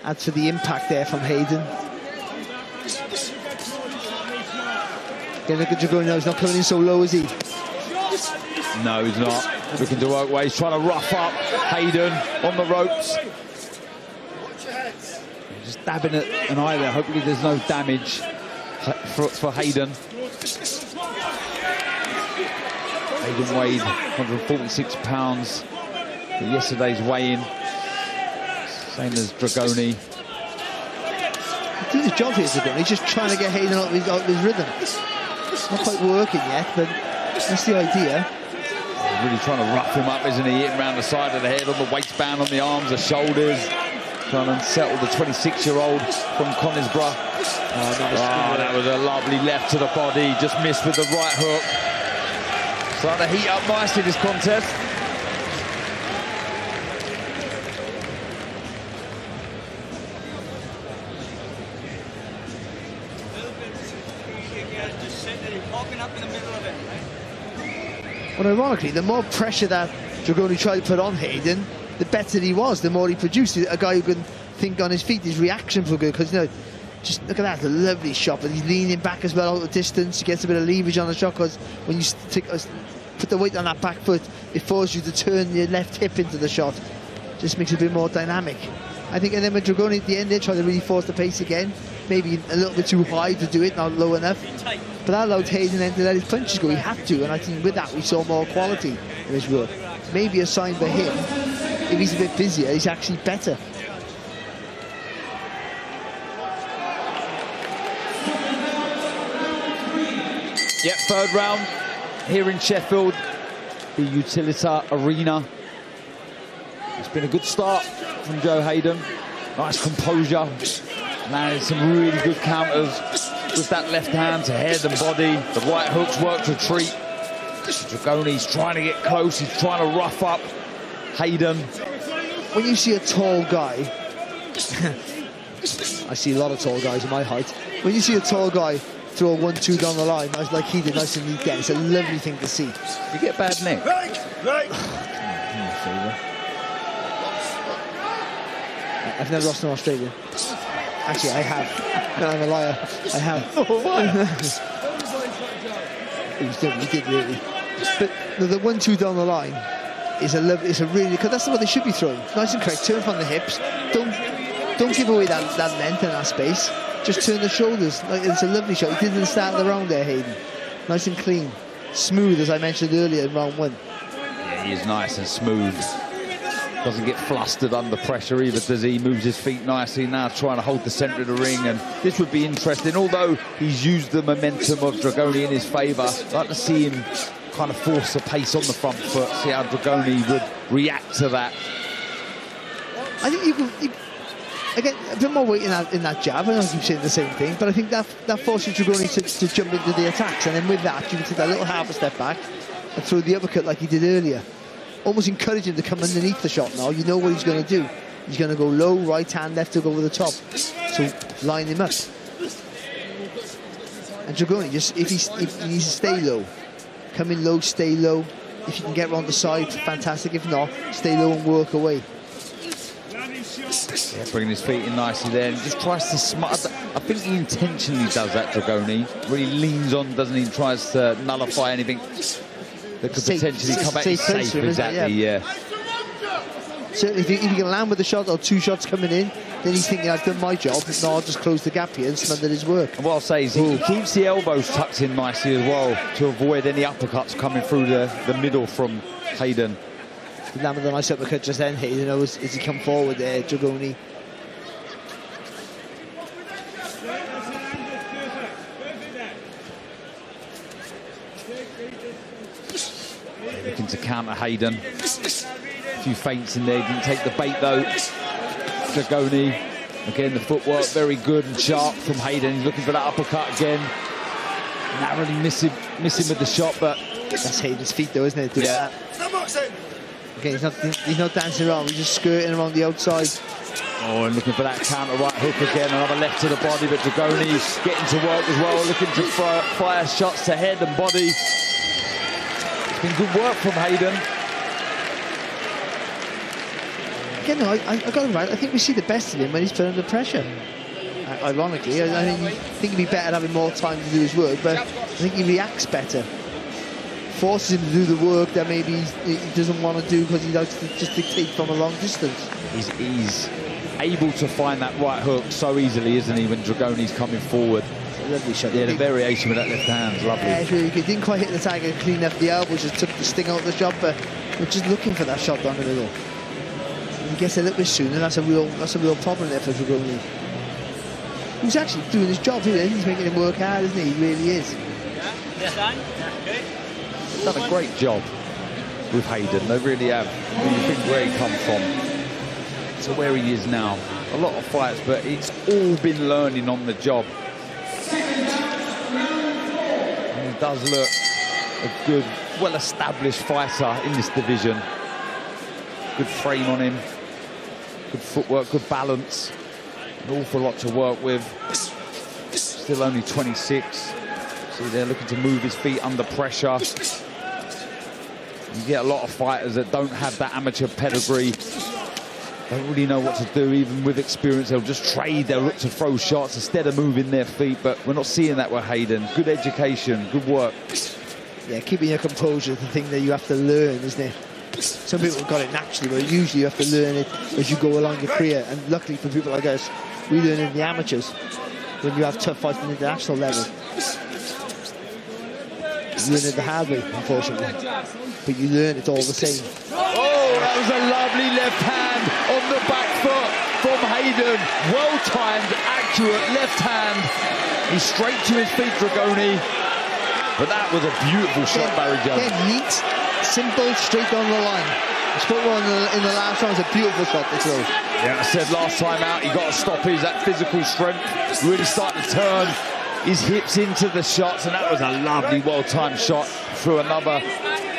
Adds to the impact there from Hayden. Again, look at Dragoni now, he's not coming in so low, is he? No, he's not. Looking to work away. He's trying to rough up Hayden on the ropes. Just dabbing at an eye there. Hopefully there's no damage for Hayden. Hayden weighed 146 pounds for yesterday's weigh-in. Same as Dragoni. He's doing his job here, Dragoni. He's just trying to get Hayden out of his rhythm. It's not quite working yet, but that's the idea. Really trying to rough him up, isn't he? Hitting around the side of the head, on the waistband, on the arms, the shoulders. Trying to settle the 26-year-old from Conisborough. That was a lovely left to the body. Just missed with the right hook. Starting to heat up nicely, this contest. Well, ironically, the more pressure that Dragoni tried to put on Hayden, the better he was, the more he produced. A guy who can think on his feet, his reactions were good, because, just look at that, a lovely shot, but he's leaning back as well out of distance. He gets a bit of leverage on the shot, because when you put the weight on that back foot, it forces you to turn your left hip into the shot. Just makes it a bit more dynamic. I think, and then when Dragoni at the end there tried to really force the pace again, maybe a little bit too high to do it, not low enough. But that allowed Hayden then to let his punches go. He had to, and I think with that we saw more quality in his work. Maybe a sign for him, if he's a bit busier, he's actually better. Yep, third round here in Sheffield, the Utilita Arena. It's been a good start from Joe Hayden. Nice composure. Landed some really good counters with that left hand to head and body. The right hooks worked retreat. Dragoni's trying to get close. He's trying to rough up Hayden. When you see a tall guy, I see a lot of tall guys in my height. When you see a tall guy throw a 1-2 down the line, like he did, nice and neat there, it's a lovely thing to see. You get bad neck. I've never lost in Australia. Actually, I have. No, I'm a liar. I have. He did really. But the 1-2 down the line is a really, because that's what they should be throwing. Nice and correct. Turn from the hips. Don't give away that length and that space. Just turn the shoulders. It's a lovely shot. He did in the start of the round there, Hayden. Nice and clean. Smooth, as I mentioned earlier in round 1. Yeah, he is nice and smooth. Doesn't get flustered under pressure either, does he? Moves his feet nicely now, trying to hold the centre of the ring, and this would be interesting. Although he's used the momentum of Dragoni in his favour, I'd like to see him kind of force the pace on the front foot, see how Dragoni would react to that. I think you can, again, a bit more weight in that jab. I know I keep saying the same thing, but I think that forces Dragoni to jump into the attacks, and then with that, you can take that little half a step back and throw the uppercut like he did earlier. Almost encourage him to come underneath the shot now. You know what he's going to do. He's going to go low, right hand, left hook over the top. So line him up. And Dragoni, just if he needs to stay low, come in low, stay low. If you can get around the side, fantastic. If not, stay low and work away. Yeah, bringing his feet in nicely there, and just tries to smart. I think he intentionally does that, Dragoni. Really leans on, doesn't he? Tries to nullify anything that could potentially come back. Safe, exactly, yeah. So if you can land with a shot or two shots coming in, then he's thinking, I've done my job, now I'll just close the gap here and smother his work. And what I'll say is he keeps the elbows tucked in nicely as well to avoid any uppercuts coming through the middle from Hayden. He landed a nice uppercut just then, Hayden, as he come forward there, Dragoni. Looking to counter Hayden. A few feints in there, didn't take the bait though. Dragoni, again the footwork very good and sharp from Hayden. He's looking for that uppercut again. Narrowly missing with the shot, but that's Hayden's feet though, isn't it? Yeah. Again, he's not dancing around, he's just skirting around the outside. Oh, and looking for that counter right hook again, another left to the body, but Dragoni's getting to work as well, looking to fire shots to head and body. It's been good work from Hayden. Again, no, I got him right. I think we see the best of him when he's put under pressure. Ironically, I think he'd be better having more time to do his work, but I think he reacts better. Forces him to do the work that maybe he doesn't want to do because he likes to just dictate from a long distance. He's able to find that right hook so easily, isn't he, when Dragoni's coming forward. Lovely shot. Yeah, the variation with that left hand's lovely. Yeah, it's really good. Didn't quite hit the tiger clean off the elbow, just took the sting out of the shot, but we're just looking for that shot down the middle. He gets a little bit soon, and that's a real problem there for Dragoni. Who's actually doing his job here. He's making him work hard, isn't he? He really is. He's done a great job with Hayden. They really have. When you think where he come from to where he is now. A lot of fights, but it's all been learning on the job. And he does look a good, well-established fighter in this division. Good frame on him. Good footwork, good balance. An awful lot to work with. Still only 26. See, they're looking to move his feet under pressure. You get a lot of fighters that don't have that amateur pedigree. Don't really know what to do, even with experience. They'll just trade, they'll look to throw shots instead of moving their feet, but we're not seeing that with Hayden. Good education, good work. Yeah, keeping your composure is the thing that you have to learn, isn't it? Some people got it naturally, but usually you have to learn it as you go along your career. And luckily for people like us, we learn in the amateurs when you have tough fights at the international level. You learn it the hard way, unfortunately. But you learn it all the same. Oh, that was a lovely left hand on the back foot from Hayden. Well-timed, accurate left hand. He's straight to his feet, Dragoni. But that was a beautiful shot, Barry Jones. Again, neat, simple, straight down the line. I spoke one in the last round. It's a beautiful shot to throw. Yeah, I said last time out, he got to stop his that physical strength. Really starting to turn his hips into the shots, and that was a lovely, well-timed shot through another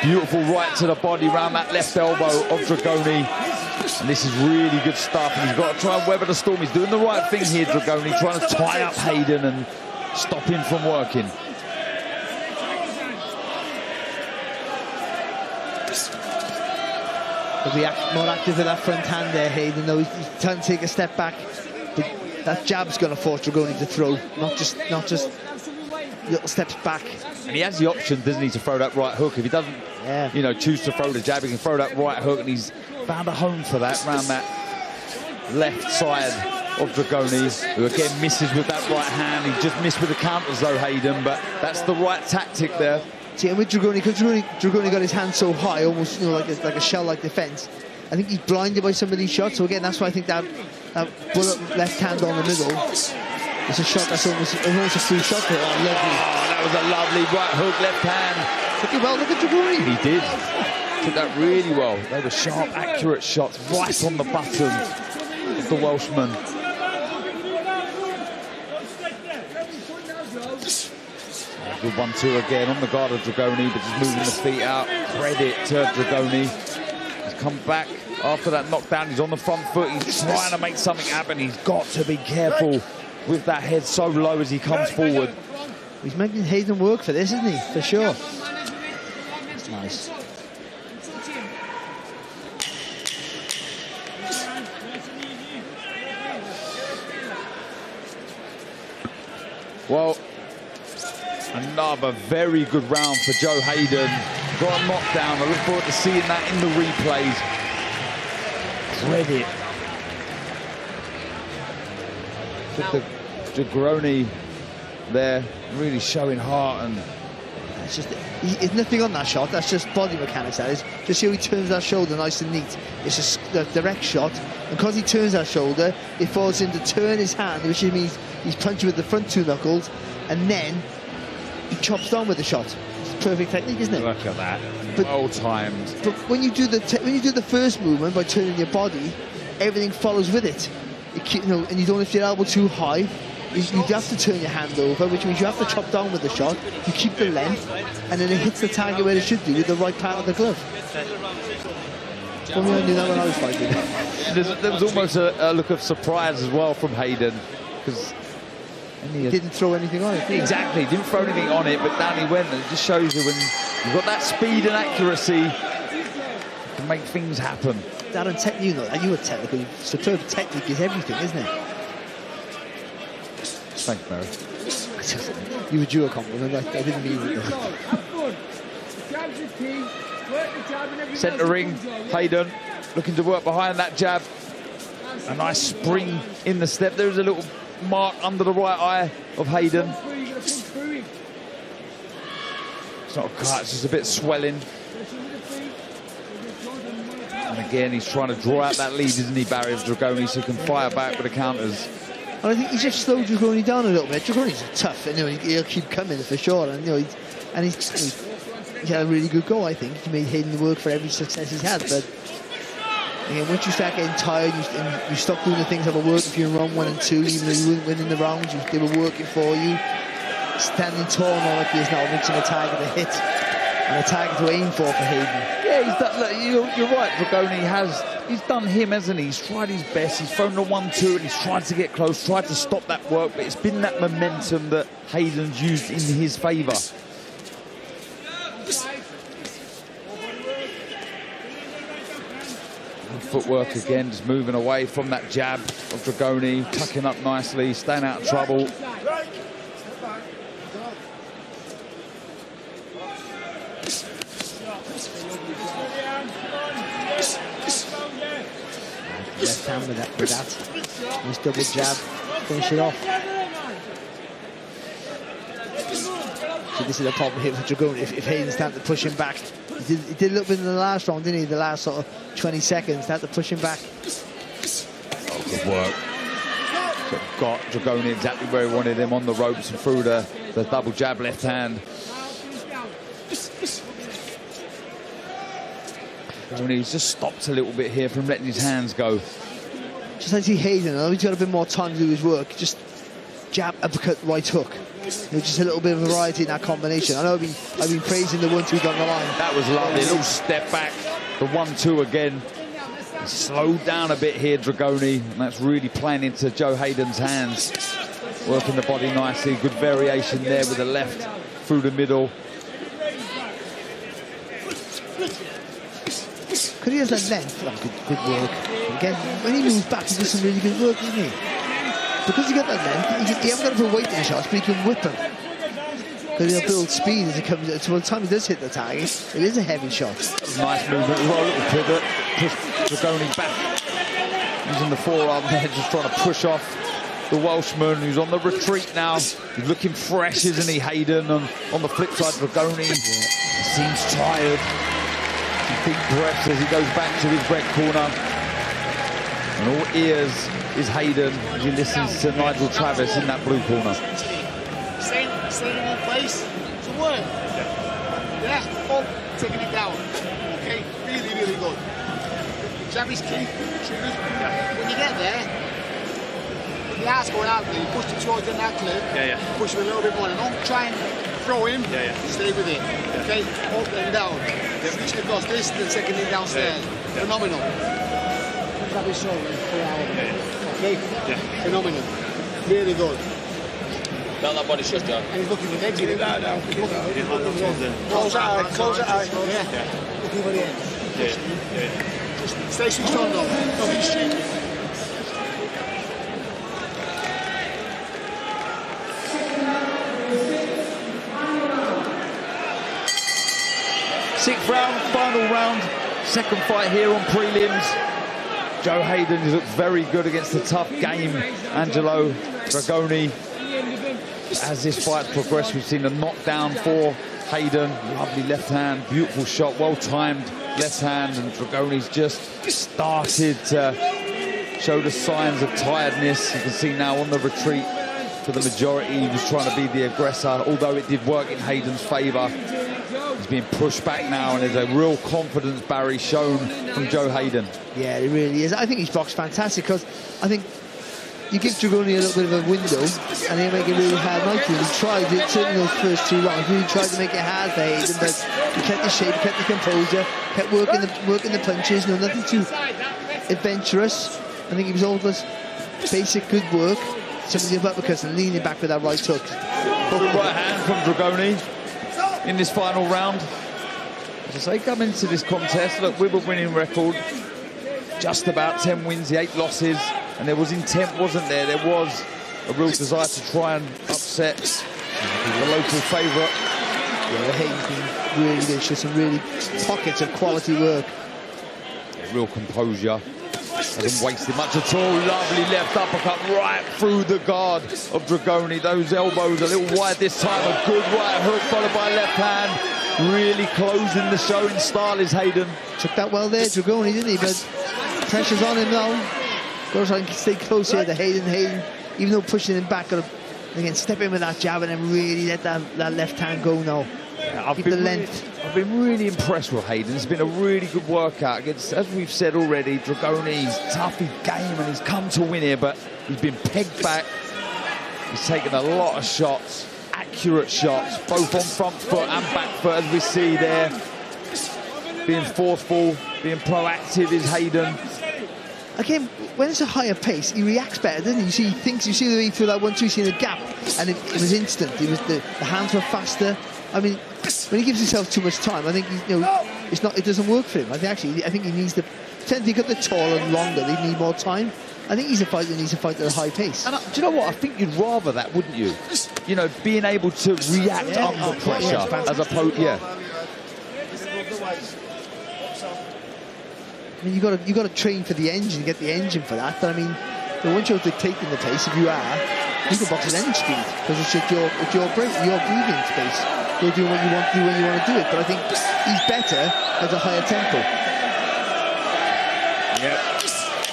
beautiful right to the body round that left elbow of Dragoni. And this is really good stuff, and he's got to try and weather the storm. He's doing the right thing here, Dragoni, trying to tie up Hayden and stop him from working. He'll be more active with that front hand there, Hayden, though he's trying to take a step back. But that jab's going to force Dragoni to throw, not just little steps back. And he has the option, doesn't he, to throw that right hook. If he doesn't, you know, choose to throw the jab, he can throw that right hook, and he's found a home for that round that left side of Dragoni, who again misses with that right hand. He just missed with the counters though, Hayden, but that's the right tactic there. See, and with Dragoni, because Dragoni got his hand so high, almost, you know, like a shell-like defence, I think he's blinded by some of these shots. So again, that's why I think that bullet left hand on the middle is a shot that's almost a free shot. Oh, lovely. Oh, that was a lovely right hook left hand Took it well, look at Dragoni. He did. Took that really well. They were sharp, accurate shots right on the button of the Welshman. Good 1-2 again on the guard of Dragoni, but just moving the feet out. Credit to Dragoni. He's come back after that knockdown. He's on the front foot. He's trying to make something happen. He's got to be careful with that head so low as he comes forward. He's making Hayden work for this, isn't he? For sure. That's nice. Well, another very good round for Joe Hayden. Got a knockdown. I look forward to seeing that in the replays. Credit to Dragoni there, really showing heart. And it's just, there's nothing on that shot. That's just body mechanics. That is. Just see how he turns that shoulder nice and neat. It's just a direct shot. And because he turns that shoulder, it forces him to turn his hand, which means he's punching with the front two knuckles, and then he chops down with the shot. It's perfect technique, isn't it? Look at that, well timed. But when you do the first movement by turning your body, everything follows with it. And you don't lift your elbow too high. You have to turn your hand over, which means you have to chop down with the shot. You keep the length, and then it hits the target where it should do with the right part of the glove. For me, I knew that when I was fighting. There was almost a look of surprise as well from Hayden, because he didn't throw anything on it, did he? Exactly, didn't throw anything on it, but down he went. And it just shows you when you've got that speed and accuracy, you can make things happen. Darren, technique, you were technical. Superb technique is everything, isn't it? Thanks, Mary. You were due a compliment. I didn't mean it. Centering, Hayden looking to work behind that jab. A nice spring in the step. There's a little mark under the right eye of Hayden. It's not a cut, it's just a bit swelling. And again, he's trying to draw out that lead, isn't he, Barry, of Dragoni, so he can fire back with the counters. And I think he's just slowed Dragoni down a little bit. Dragoni's tough, and he'll keep coming for sure. And he had a really good go, I think. He made Hayden work for every success he's had. But again, once you start getting tired, you stop doing the things that were working for you in round 1 and 2, even though you weren't winning the rounds, they were working for you. Standing tall now like he is now, reaching a target to hit and a target to aim for Hayden. Yeah, he's done, look, you're right, Dragoni he's done him, hasn't he? He's tried his best, he's thrown the 1-2 and he's tried to get close, tried to stop that work, but it's been that momentum that Hayden's used in his favour. Footwork again, just moving away from that jab of Dragoni, tucking up nicely, staying out of trouble. Left hand with that. Nice double jab, finish it off. So this is a problem here for Dragoni. If Hayden's starting to push him back, he did a little bit in the last round, didn't he? The last sort of 20 seconds, started to push him back. Oh, good work. So got Dragoni exactly where he wanted him, on the ropes and through the double jab left hand. He's just stopped a little bit here from letting his hands go. Just I see Hayden, I know he's got a bit more time to do his work. Just jab, uppercut, right hook. Just a little bit of variety in that combination. I know I've been praising the 1-2 down the line. That was lovely, a little step back. The 1-2 again. He slowed down a bit here, Dragoni, and that's really playing into Joe Hayden's hands. Working the body nicely, good variation there with the left through the middle. Because he has that length, good work. Again, when he moves back, he does some really good work, doesn't he? Because he got that length, he hasn't got to put weight in the shots, but he can whip them. Because he'll build speed as it comes. So by the time he does hit the target, it is a heavy shot. Nice movement as well, a little pivot. Push Dragoni back. Using the forearm there, just trying to push off the Welshman, who's on the retreat now. He's looking fresh, isn't he, Hayden? On the flip side, Dragoni he seems tired. Deep breaths as he goes back to his red corner. And all ears is Hayden as he listens to Nigel Travis in that blue corner. Staying in one place to work. Yeah, up, taking it down. Okay, really, really good. Jab is key. When you get there, when the arse going out there, you push him towards the neck clip. Push him a little bit more. Don't try and throw him. Stay with it. Okay, up and down. Reach across this, then taking it downstairs. Phenomenal. Jab his shoulder and pull out. Okay? Phenomenal. Really good. Not that body shut down. And he's looking for the edge. Close that eye, close that eye. Yeah. Looking for the edge. Just stay switched on though. Don't be stupid. Sixth round, final round, second fight here on prelims. Joe Hayden has looked very good against the tough game, Angelo Dragoni. As this fight's progressed, we've seen a knockdown for Hayden. Lovely left hand, beautiful shot, well timed left hand, and Dragoni's just started to show the signs of tiredness. You can see now on the retreat for the majority, he was trying to be the aggressor, although it did work in Hayden's favour. He's being pushed back now, and there's a real confidence, Barry, shown from Joe Hayden. Yeah, it really is. I think he's boxed fantastic, because I think you give Dragoni a little bit of a window and he'll make it really hard night for him. He tried it, certainly those first 2 rounds, really tried to make it hard for Hayden, but he kept the shape, kept the composure, kept working the punches, nothing too adventurous. I think he was all this basic good work, some of the uppercuts and leaning back with that right hook. Good right hand from Dragoni in this final round. As I say, come into this contest, look, with a winning record, just about 10 wins, 8 losses, and there was intent, wasn't there? There was a real desire to try and upset the local favourite. Yeah, Hayden's been really good, just some really pockets of quality work. Real composure, hasn't wasted much at all. Lovely left uppercut right through the guard of Dragoni. Those elbows a little wide this time. A good right hook followed by left hand. Really closing the show in style is Hayden. Took that well there, Dragoni, didn't he? But pressure's on him now. Got to try and stay close here to Hayden. Hayden, even though pushing him back, got to again step in with that jab and then really let that left hand go now. Yeah, keep the length. I've been really impressed with Hayden. It's been a really good workout against, as we've said already, Dragoni's tough, he's game, and he's come to win here, but he's been pegged back. He's taken a lot of shots, accurate shots, both on front foot and back foot, as we see there. Being forceful, being proactive is Hayden. Again, when it's a higher pace, he reacts better, doesn't he? You see, he thinks, you see the way through that 1-2, you see the gap, and it was instant. It was the hands were faster. I mean, when he gives himself too much time, I think it's not. It doesn't work for him. I think he needs to. Tend to get the taller and longer. They need more time. I think he's a fighter that needs to fight at a high pace. And do you know what? I think you'd rather that, wouldn't you? You know, being able to react under pressure as opposed. Yeah. I mean, you got to train for the engine, get the engine for that. But I mean, once you're dictating the pace, if you are, you can box at any speed because it's your breathing space. You're doing what you want to do when you want to do it. But I think he's better at a higher tempo. Yep.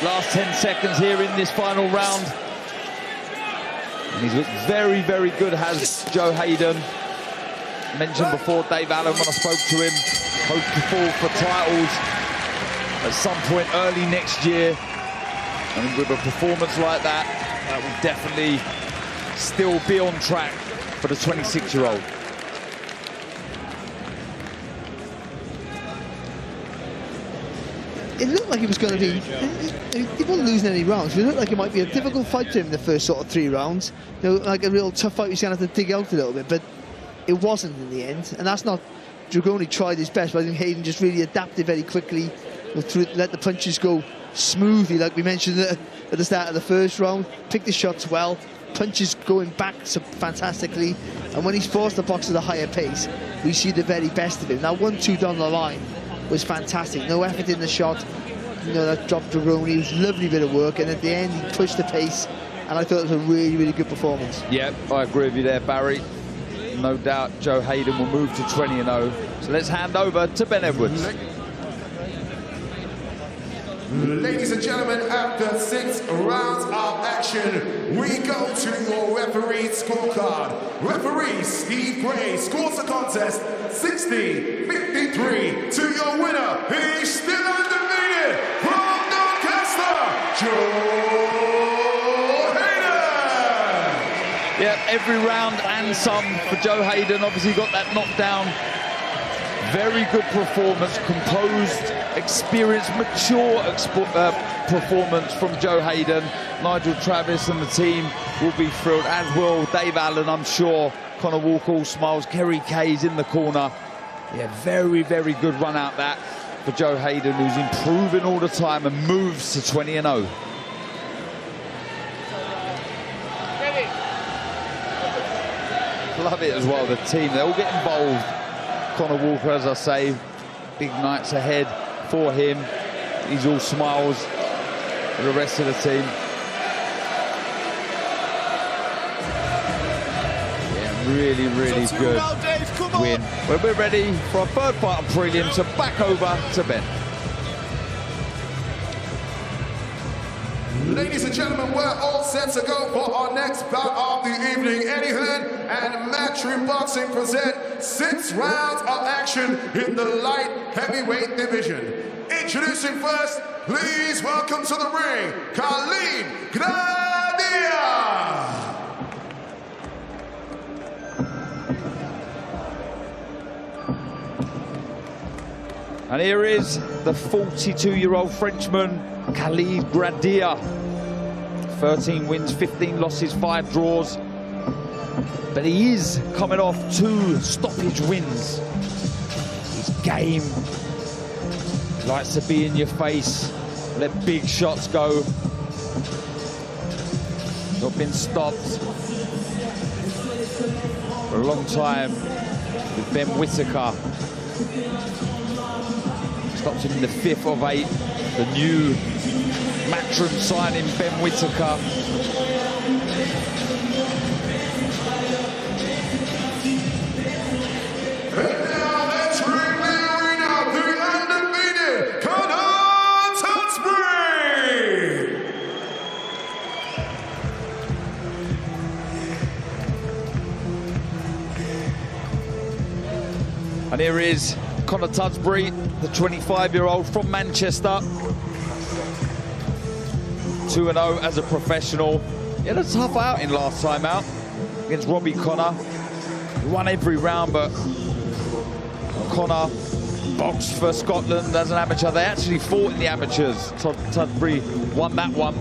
Last 10 seconds here in this final round. And he's looked very, very good, has Joe Hayden. Mentioned before, Dave Allen, when I spoke to him, hoped to fall for titles at some point early next year. And with a performance like that, that will definitely still be on track for the 26-year-old. It looked like he was going to be. He wasn't losing any rounds. It looked like it might be a difficult fight to him in the first sort of 3 rounds. Like a real tough fight. He's going to have to dig out a little bit, but it wasn't in the end. And that's not. Dragoni tried his best, but I think Hayden just really adapted very quickly. Let the punches go smoothly, like we mentioned at the start of the first round. Picked his shots well. Punches going back so fantastically. And when he's forced to box at a higher pace, we see the very best of him. Now 1-2 down the line was fantastic. No effort in the shot. That dropped Dragoni. It was a lovely bit of work, and at the end he pushed the pace, and I thought it was a really, really good performance. Yeah, I agree with you there, Barry. No doubt Joe Hayden will move to 20-0. So let's hand over to Ben Edwards. Ladies and gentlemen, after 6 rounds of action, we go to your referee scorecard. Referee Steve Gray scores the contest 60-53 to your winner. He's still undefeated from Doncaster, Joe Hayden. Yeah, every round and some for Joe Hayden. Obviously got that knockdown. Very good performance, composed, experienced, mature performance from Joe Hayden. Nigel Travis and the team will be thrilled, as will Dave Allen, I'm sure. Connor Walker all smiles. Kerry Kay's in the corner. Yeah, very, very good run out that for Joe Hayden, who's improving all the time and moves to 20-0. Love it as well, the team, they all get involved. Connor Walker, as I say, big nights ahead for him. He's all smiles for the rest of the team. Yeah, really, really good win. Well, we're ready for our third fight on Prelims, so back over to Ben. Ladies and gentlemen, we're all set to go for our next bout of the evening. Eddie Hearn and Matchroom Boxing present 6 rounds of action in the light heavyweight division. Introducing first, please welcome to the ring, Khalid Gradia. And here is the 42-year-old Frenchman, Khalid Gradia. 13 wins, 15 losses, 5 draws. But he is coming off 2 stoppage wins. His game likes to be in your face, let big shots go. Not been stopped for a long time with Ben Whittaker. Stopped him in the 5th of 8. The new Matchroom signing, Ben Whittaker. And now let's ring the arena, the undefeated Connor Tunsbury. And here is Connor Tunsbury, the 25-year-old from Manchester. 2-0 as a professional. He had a tough outing last time out against Robbie Connor. He won every round, but Connor boxed for Scotland as an amateur. They actually fought in the amateurs. Tunsbury won that one.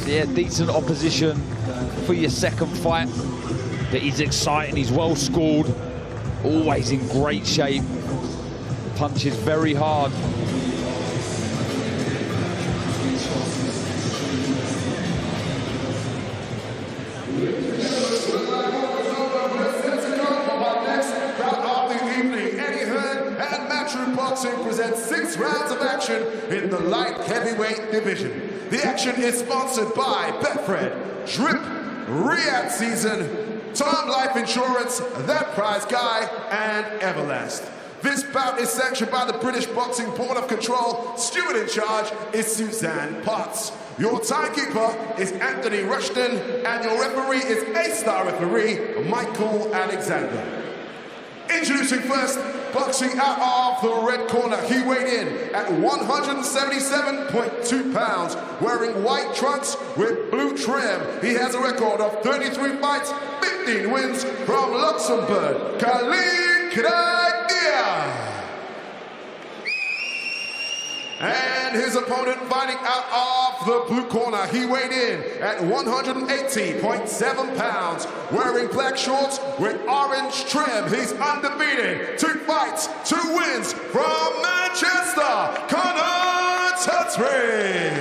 So yeah, decent opposition for your second fight. But he's exciting, he's well scored. Always in great shape. Punches very hard. Boxing presents 6 rounds of action in the light heavyweight division. The action is sponsored by Betfred, Drip, Riyadh Season, Tom Life Insurance, That Prize Guy, and Everlast. This bout is sanctioned by the British Boxing Board of Control. Steward in charge is Suzanne Potts. Your timekeeper is Anthony Rushton, and your referee is A-star referee Michael Alexander. Introducing first, boxing out of the red corner, he weighed in at 177.2 pounds, wearing white trunks with blue trim. He has a record of 33 fights, 15 wins from Luxembourg, Khalid Gradia. And his opponent fighting out of the blue corner, he weighed in at 180.7 pounds, wearing black shorts with orange trim. He's undefeated, 2 fights, 2 wins from Manchester, Connor Tunsbury.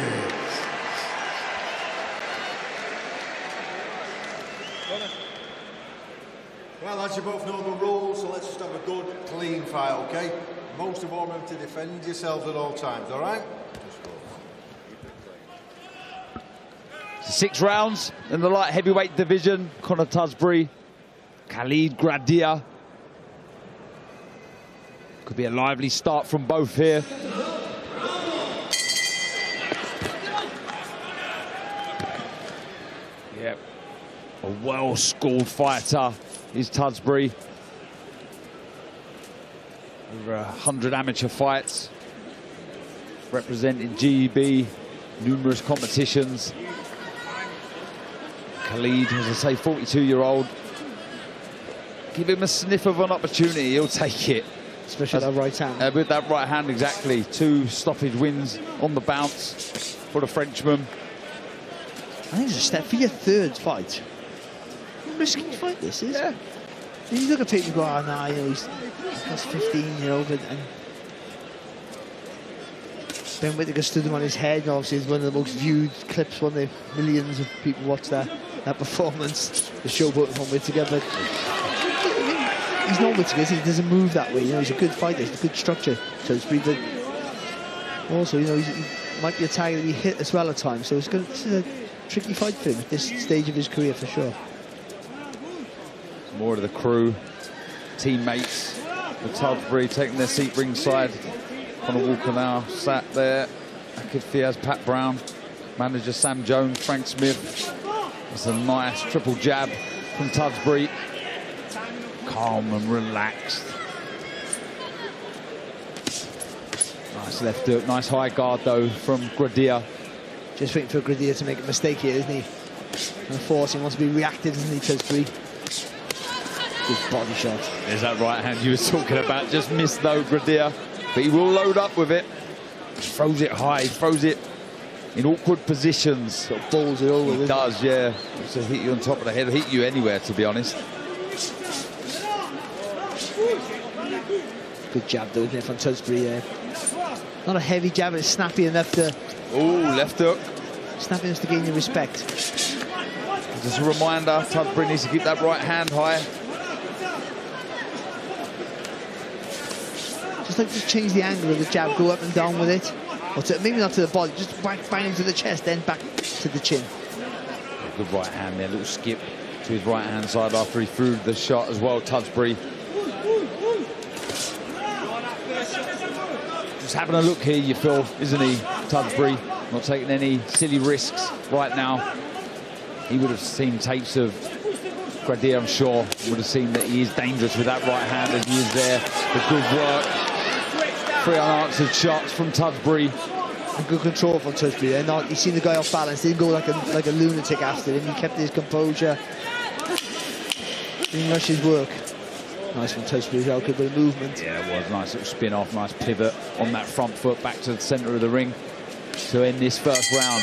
Well, as you both know the rules, so let's just have a good, clean fight, okay? Most of all, remember to defend yourselves at all times, all right? 6 rounds in the light heavyweight division. Connor Tunsbury, Khalid Gradia. Could be a lively start from both here. Yep. A well-schooled fighter is Tudsbury. Over 100 amateur fights. Representing GB, numerous competitions. Khalid, as I say, 42-year-old. Give him a sniff of an opportunity, he'll take it. Especially that right hand. With that right hand, exactly. 2 stoppage wins on the bounce for the Frenchman. I think it's a step for your 3rd fight. Risky fight, this is. Yeah. You look at people and go, oh, nah, you know, he's 15, you know, but Ben Whittaker stood him on his head, and obviously it's one of the most viewed clips, one of the millions of people watch that performance, the showboat from Whittaker, but he's not Whittaker, he doesn't move that way, you know, he's a good fighter, he's a good structure, so to speak, but also, you know, he might be a target that he hit as well at times, so this is a tricky fight for him at this stage of his career, for sure. More of the crew, teammates, the Tudsbury taking their seat ringside. Conor Walker now sat there. Akid Fiaz, Pat Brown, manager Sam Jones, Frank Smith. That's a nice triple jab from Tudsbury. Calm and relaxed. Nice left hook, nice high guard though from Gradia. Just waiting for Gradia to make a mistake here, isn't he? And force, he wants to be reactive, doesn't he, Tudsbury? Good body shot. There's that right hand you were talking about. Just missed though, Gradia. But he will load up with it. Throws it high, throws it in awkward positions. Sort of balls it over. He does, yeah. So hit you on top of the head, hit you anywhere, to be honest. Good jab though, isn't it, from Tudsbury? Not a heavy jab, but it's snappy enough to... Oh, left hook. Snappy enough to gain your respect. Just a reminder, Tudsbury needs to keep that right hand high. Just change the angle of the jab, go up and down with it. Or maybe not to the body, just bang into the chest, then back to the chin. Good right hand there, little skip to his right hand side after he threw the shot as well, Tudsbury. Just having a look here, you feel, isn't he, Tudsbury? Not taking any silly risks right now. He would have seen tapes of Gradia, I'm sure. Would have seen that he is dangerous with that right hand as he is there. The good work. 3 unanswered shots from Tudsbury. And good control from Tudsbury. He's seen the guy off balance. Didn't go like a lunatic after him. He kept his composure. Didn't rush his work. Nice from Tudsbury, good bit of movement. Yeah, it was nice little spin off, nice pivot on that front foot back to the centre of the ring to end this first round.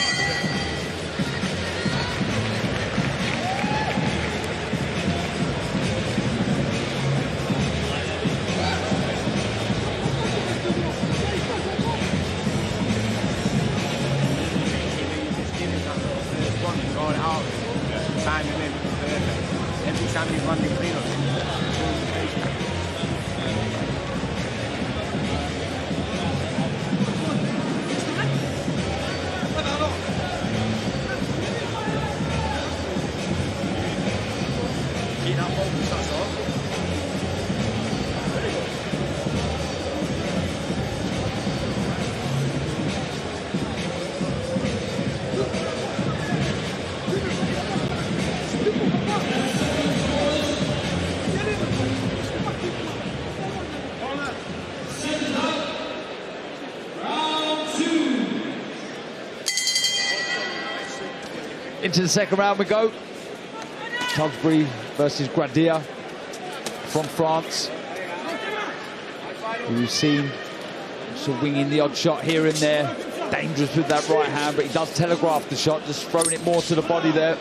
Into the second round we go. Tudsbury versus Gradia from France. We've seen sort of winging the odd shot here and there. Dangerous with that right hand, but he does telegraph the shot, just throwing it more to the body there.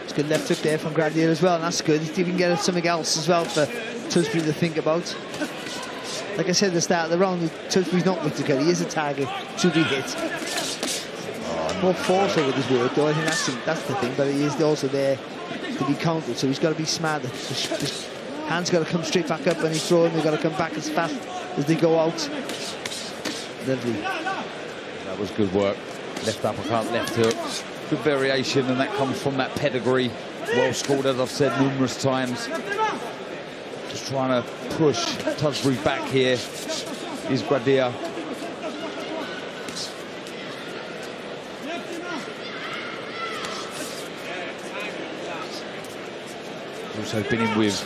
It's good left hook there from Gradia as well, and that's good. If you can get something else as well for Tudsbury to think about. Like I said at the start of the round, Tudsbury's not Whittaker. He is a target to be hit. More forceful with his work, though. I think that's the thing, but he is also there to be countered, so he's got to be smart. His hands got to come straight back up when he's throwing. They've got to come back as fast as they go out. Lovely. That was good work. Left uppercut, left hook. Good variation, and that comes from that pedigree. Well scored, as I've said numerous times. Just trying to push Tudsbury back here is Gradia. Also been in with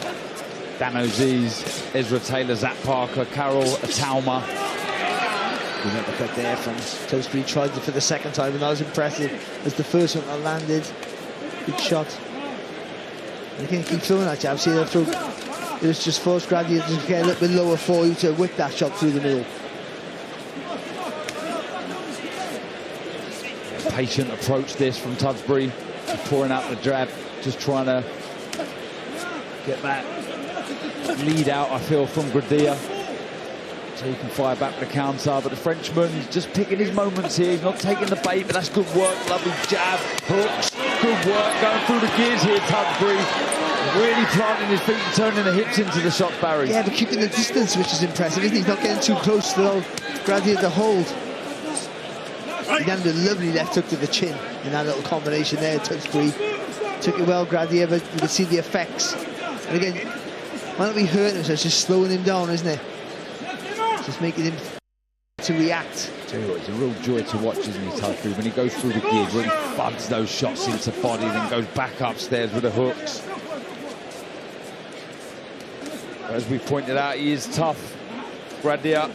Dan Aziz, Ezra Taylor, Zach Parker, Carol Atalma. Good uppercut there from Tewksbury. Tried it for the second time, and that was impressive as the first one that landed. Good shot. You can keep throwing that jab. See that throw. It was just forced Grady to get a little bit lower for you to whip that shot through the middle. Patient approach this from Tewksbury, pouring out the jab, just trying to get that lead out, I feel, from Gradia, so he can fire back with the counter. But the Frenchman, he's just picking his moments here. He's not taking the bait, but that's good work. Lovely jab, hooks, good work going through the gears here. Tewksbury really planting his feet and turning the hips into the shot, Barry. Yeah, but keeping the distance, which is impressive, isn't he? He's not getting too close to the Gradia to hold. He landed a lovely left hook to the chin in that little combination there. Tewksbury took it well, Gradia, but you can see the effects. And again, might not be hurting him, so it's just slowing him down, isn't it? Just making him to react. Tell you what, it's a real joy to watch, isn't he, Tewksbury? When he goes through the gears, when he bugs those shots into body, then goes back upstairs with the hooks. As we pointed out, he is tough. Gradia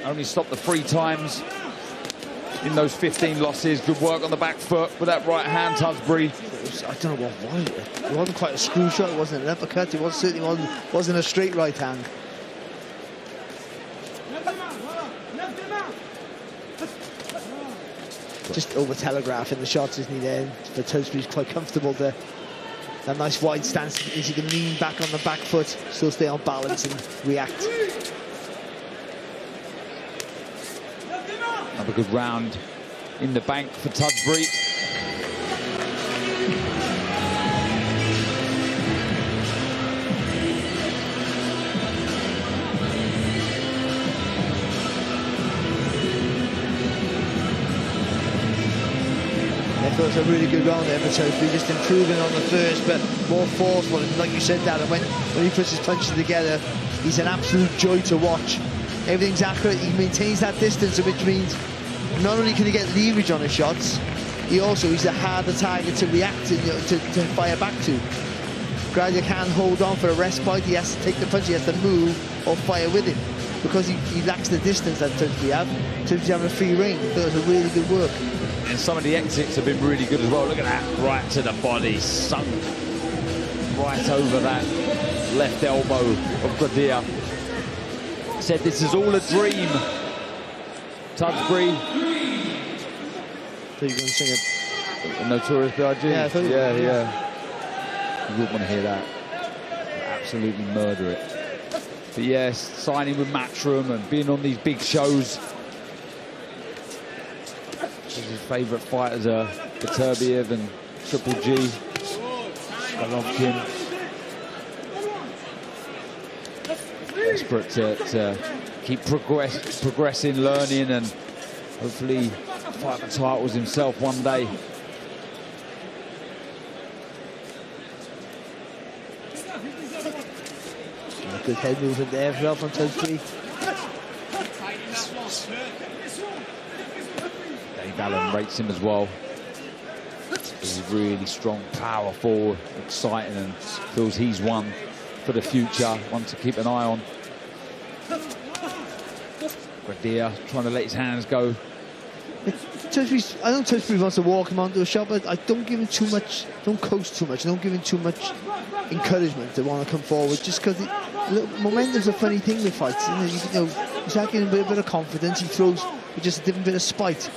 only stopped the 3 times in those 15 losses. Good work on the back foot with that right hand, Tewksbury. I don't know what was it. It wasn't quite a screw shot. It wasn't an uppercut. It certainly wasn't a straight right hand. Just over telegraphing the shots, isn't he? There, but Tewksbury's quite comfortable there. That nice wide stance is he can lean back on the back foot, still stay on balance and react. Another good round in the bank for Tewksbury. I thought it was a really good round there for Tewksbury, just improving on the first, but more forceful. And like you said, Darren, when he puts his punches together, he's an absolute joy to watch. Everything's accurate. He maintains that distance, which means not only can he get leverage on his shots, he's a harder target to react to, to fire back to. Gradia can't hold on for a respite. He has to take the punch, he has to move or fire with him because he lacks the distance that Tewksbury have. Tewksbury having a free rein. That was a really good work. And some of the exits have been really good as well. Look at that, right to the body, sunk right over that left elbow of Gradia. Said this is all a dream. Tewksbury. So you're going to sing it? A Notorious B.I.G.? Yeah, I thought You wouldn't want to hear that. Absolutely murder it. But yes, signing with Matchroom and being on these big shows. His favourite fighters are Beterbiev and Triple G, Golovkin. Desperate to keep progressing, learning, and hopefully fight the titles himself one day. A good head movement there as well from Tewksbury. Dave Allen rates him as well. He's really strong, powerful, exciting, and feels he's one for the future, one to keep an eye on. Gradia trying to let his hands go. I know Tewksbury wants to walk him onto a shot, but I don't give him too much, don't coast too much, don't give him too much encouragement to want to come forward, just because momentum's a funny thing with fights, isn't it? He's lacking a bit of confidence, he throws with just a different bit of spite.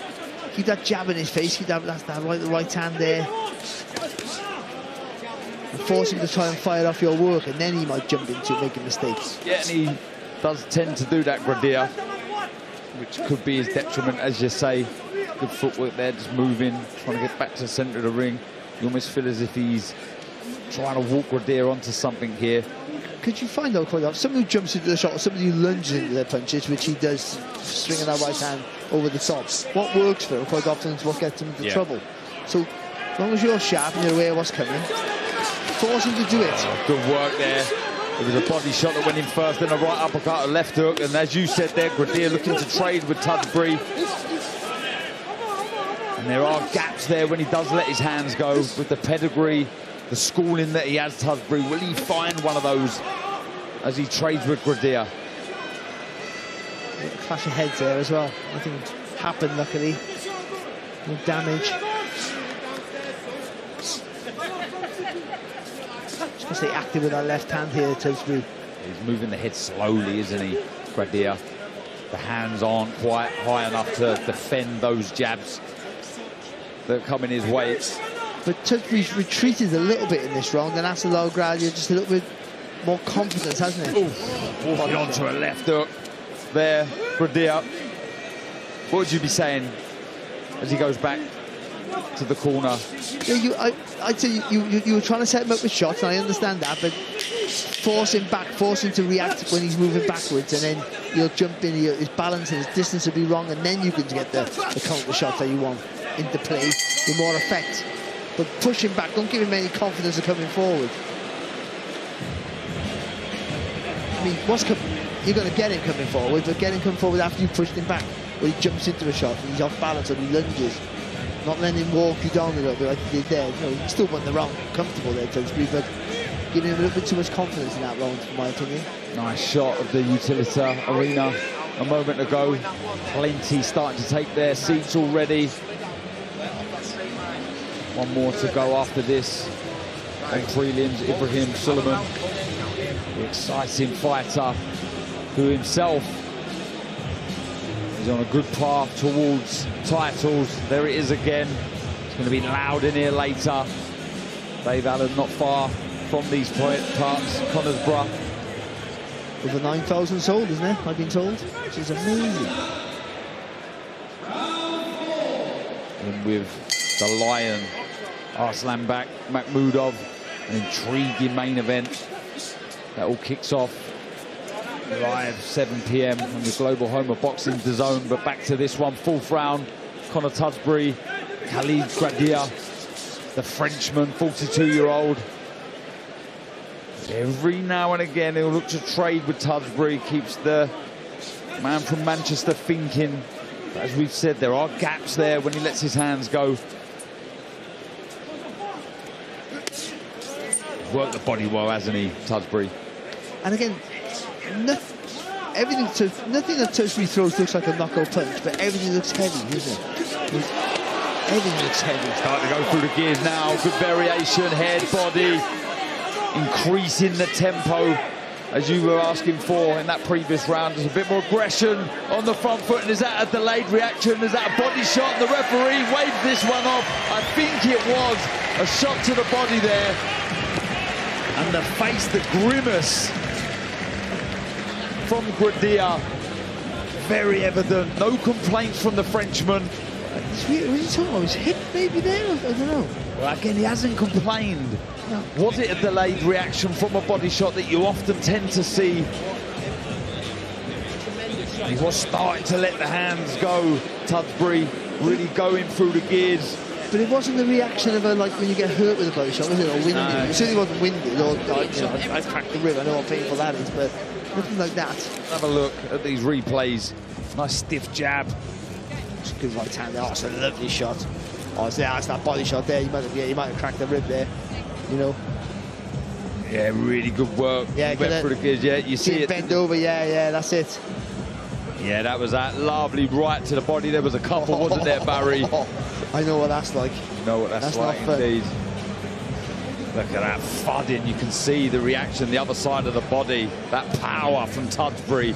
Keep that jab in his face, keep that right hand there. And force him to try and fire off your work, and then he might jump into making mistakes. Yeah, and he does tend to do that, Gradia, which could be his detriment, as you say. Good footwork there, just moving, trying to get back to the centre of the ring. You almost feel as if he's trying to walk Gradia onto something here. Could you find out quite often somebody who jumps into the shot, or somebody who lunges into their punches, which he does, swinging that right hand over the top? What works for him quite often is what gets him into trouble. So as long as you're sharp and you're aware of what's coming, force him to do it. Oh, good work there. It was a body shot that went in first, then a right uppercut, a left hook, and as you said there, Gradia looking to trade with Tewksbury. And there are gaps there when he does let his hands go with the pedigree the schooling that he has, Tusbury. Will he find one of those as he trades with Gradia? Clash of heads there as well. Nothing happened, luckily. No damage. Just gonna stay active with that left hand here, Tusbury. He's moving the head slowly, isn't he, Gradia? The hands aren't quite high enough to defend those jabs that are coming his way. But Tusbury's retreated a little bit in this round, and that's allowed Gradia just a little bit more confidence, hasn't it? Walking onto a left hook there, Gradia. What would you be saying as he goes back to the corner? Yeah, I'd say you were trying to set him up with shots, and I understand that, but force him back, force him to react when he's moving backwards, and then you'll jump in, his balance and his distance will be wrong, and then you can get the counter shots that you want into play with more effect. But push him back, don't give him any confidence of coming forward. I mean, you're going to get him coming forward, but get him coming forward after you pushed him back, where he jumps into a shot and he's off balance or he lunges. Not letting him walk you down a little bit like he did there. You know, he still won the round comfortable there, Tusbury, but giving him a little bit too much confidence in that round, in my opinion. Nice shot of the Utilita Arena a moment ago. Plenty starting to take their seats already. One more to go after this on prelims. Ibrahim Suleiman, the exciting fighter who himself is on a good path towards titles. There it is again. It's going to be loud in here later. Dave Allen not far from these parts. Connorsborough. Over 9,000 sold, isn't it? I've been told, which is amazing. And with the Lion, Arslanbek Makhmudov, an intriguing main event. That all kicks off live 7 p.m. on the global home of boxing, DAZN. But back to this one, fourth round. Conor Tusbury, Khalid Gradia, the Frenchman, 42-year-old. Every now and again, he'll look to trade with Tusbury, keeps the man from Manchester thinking. But as we've said, there are gaps there when he lets his hands go. Worked the body well, hasn't he, Tusbury? And again, nothing that Tusbury throws looks like a knockout punch, but everything looks heavy, isn't it? Everything looks heavy. Starting to go through the gears now. Good variation, head, body. Increasing the tempo, as you were asking for in that previous round. There's a bit more aggression on the front foot, and is that a delayed reaction? Is that a body shot? The referee waved this one off. I think it was a shot to the body there. And the face, the grimace from Gradia, very evident. No complaints from the Frenchman. Was he talking about his hip maybe there? I don't know. Well, again, he hasn't complained. No. Was it a delayed reaction from a body shot that you often tend to see? He was starting to let the hands go, Tusbury, really going through the gears. But it wasn't the reaction of like when you get hurt with a body shot, was it? Or winded? No. It certainly wasn't winded. Or I've cracked the rib. I know how painful that is, but nothing like that. Have a look at these replays. Nice stiff jab. It's a good right hand. Oh, it's a lovely shot. Oh, it's that body shot there. You might have cracked the rib there. You know. Yeah, really good work. Yeah, went through the gears. Yeah, you see it. Bend over. Yeah, that's it. Yeah, that was that lovely right to the body. There was a couple, wasn't there, Barry? I know what that's like. You know what that's like, indeed. Look at that thudding. You can see the reaction, the other side of the body. That power from Tusbury.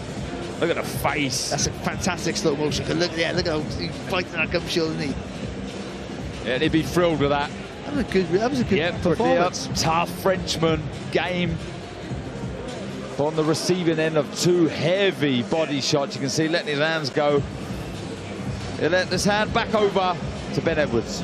Look at the face. That's a fantastic slow motion. Look at how he's fighting that gum shield, isn't he? Yeah, he'd be thrilled with that. That was a good performance. Tough Frenchman, game. On the receiving end of two heavy body shots. You can see letting his hands go. He let his hand back over to Ben Edwards.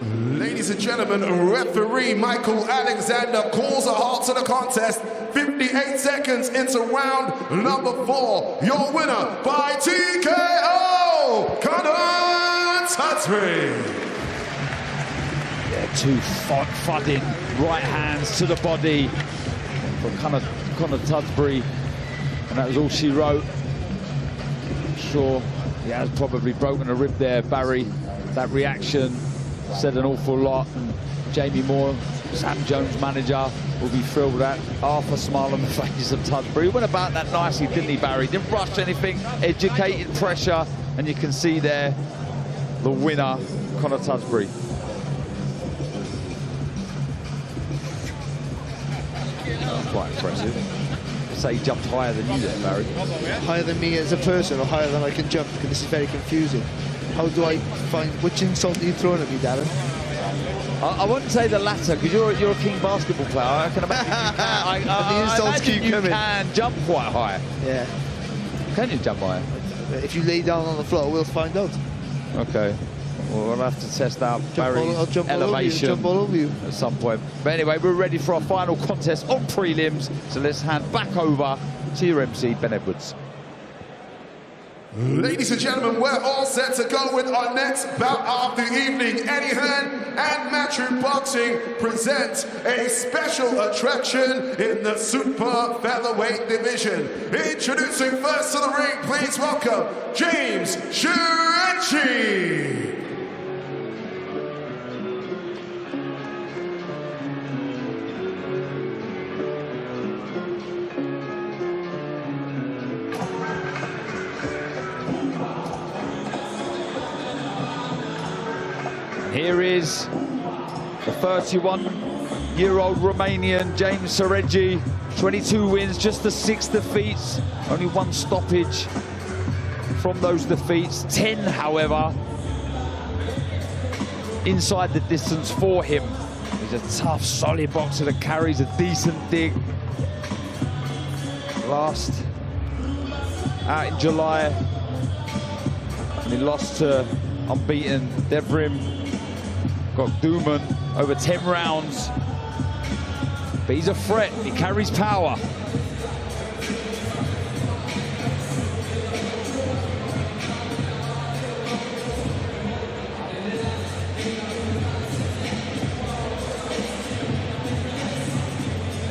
Ladies and gentlemen, referee Michael Alexander calls a halt to the contest. 58 seconds into round number 4. Your winner by TKO, Conor Tusbury. Yeah, two thudding right hands to the body from Conor Tusbury, and that was all she wrote. I'm sure he has probably broken a rib there, Barry. That reaction said an awful lot. And Jamie Moore, Sam Jones' manager, will be thrilled at half a smile on the face of Tusbury. He went about that nicely, didn't he, Barry? Didn't rush anything, educated pressure, and you can see there the winner, Connor Tusbury. Quite impressive. Say he jumped higher than you then, Barry. Higher than me as a person, or higher than I can jump? Because this is very confusing. How do I find which insult are you throwing at me, Darren? I wouldn't say the latter, because you're a keen basketball player. I can imagine you can. I imagine you can jump quite high. Yeah. Can you jump higher? If you lay down on the floor, we'll find out. Okay. Well, we'll have to test out Barry's elevation all over you at some point. But anyway, we're ready for our final contest on prelims. So let's hand back over to your MC, Ben Edwards. Ladies and gentlemen, we're all set to go with our next bout of the evening. Eddie Hearn and Matchroom Boxing present a special attraction in the super featherweight division. Introducing first to the ring, please welcome James Shurenchi. Here is the 31-year-old Romanian, James Shurenchi. 22 wins, just the 6 defeats. Only 1 stoppage from those defeats. 10, however, inside the distance for him. He's a tough, solid boxer that carries a decent dig. Last out in July, and he lost to unbeaten Devrim Gokduman over 10 rounds. But he's a threat, he carries power.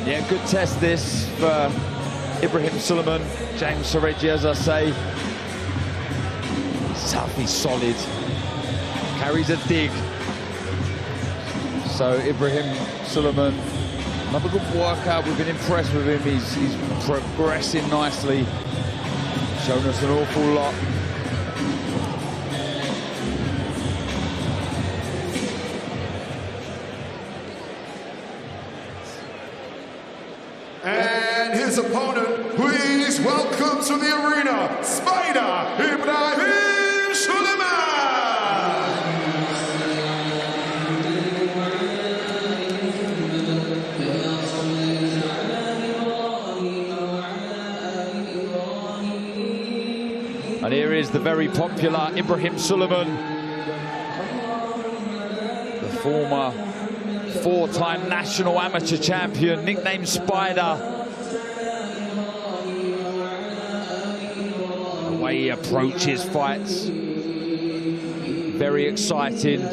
Yeah, good test this for Ibrahim Suleiman. James Shurenchi, as I say. He's tough, he's solid. Carries a dig. So Ibrahim Suleiman, another good workout. We've been impressed with him. He's progressing nicely. Shown us an awful lot. And his opponent, please welcome to the arena, Spider Ibrahim Suleiman. And here is the very popular Ibrahim Suleiman, the former 4-time national amateur champion, nicknamed Spider. The way he approaches fights, very exciting,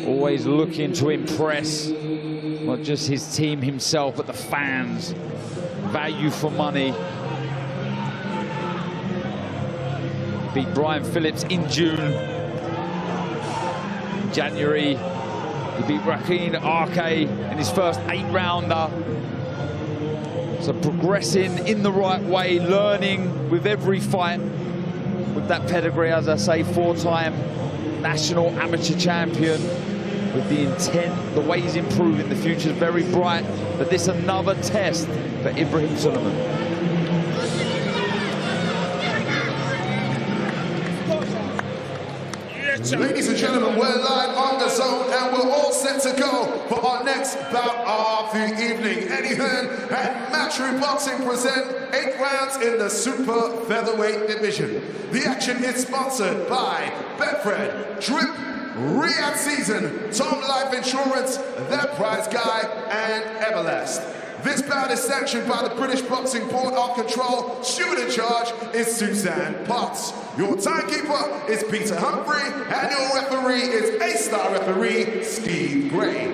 always looking to impress not just his team himself, but the fans. Value for money. Beat Brian Phillips in June. In January, he beat Rakhine Arke in his first 8-rounder. So progressing in the right way, learning with every fight. With that pedigree, as I say, 4-time national amateur champion. With the intent, the way he's improving, the future's very bright. But this another test for Ibrahim Suleiman. Ladies and gentlemen, we're live on the zone and we're all set to go for our next bout of the evening. Eddie Hearn and Matchroom Boxing present 8 rounds in the super featherweight division. The action is sponsored by Betfred, Drip, Riyadh Season, Tom Life Insurance, The Prize Guy, and Everlast. This bout is sanctioned by the British Boxing Board of Control. Shooting in charge is Suzanne Potts. Your timekeeper is Peter Humphrey, and your referee is A-star referee Steve Gray.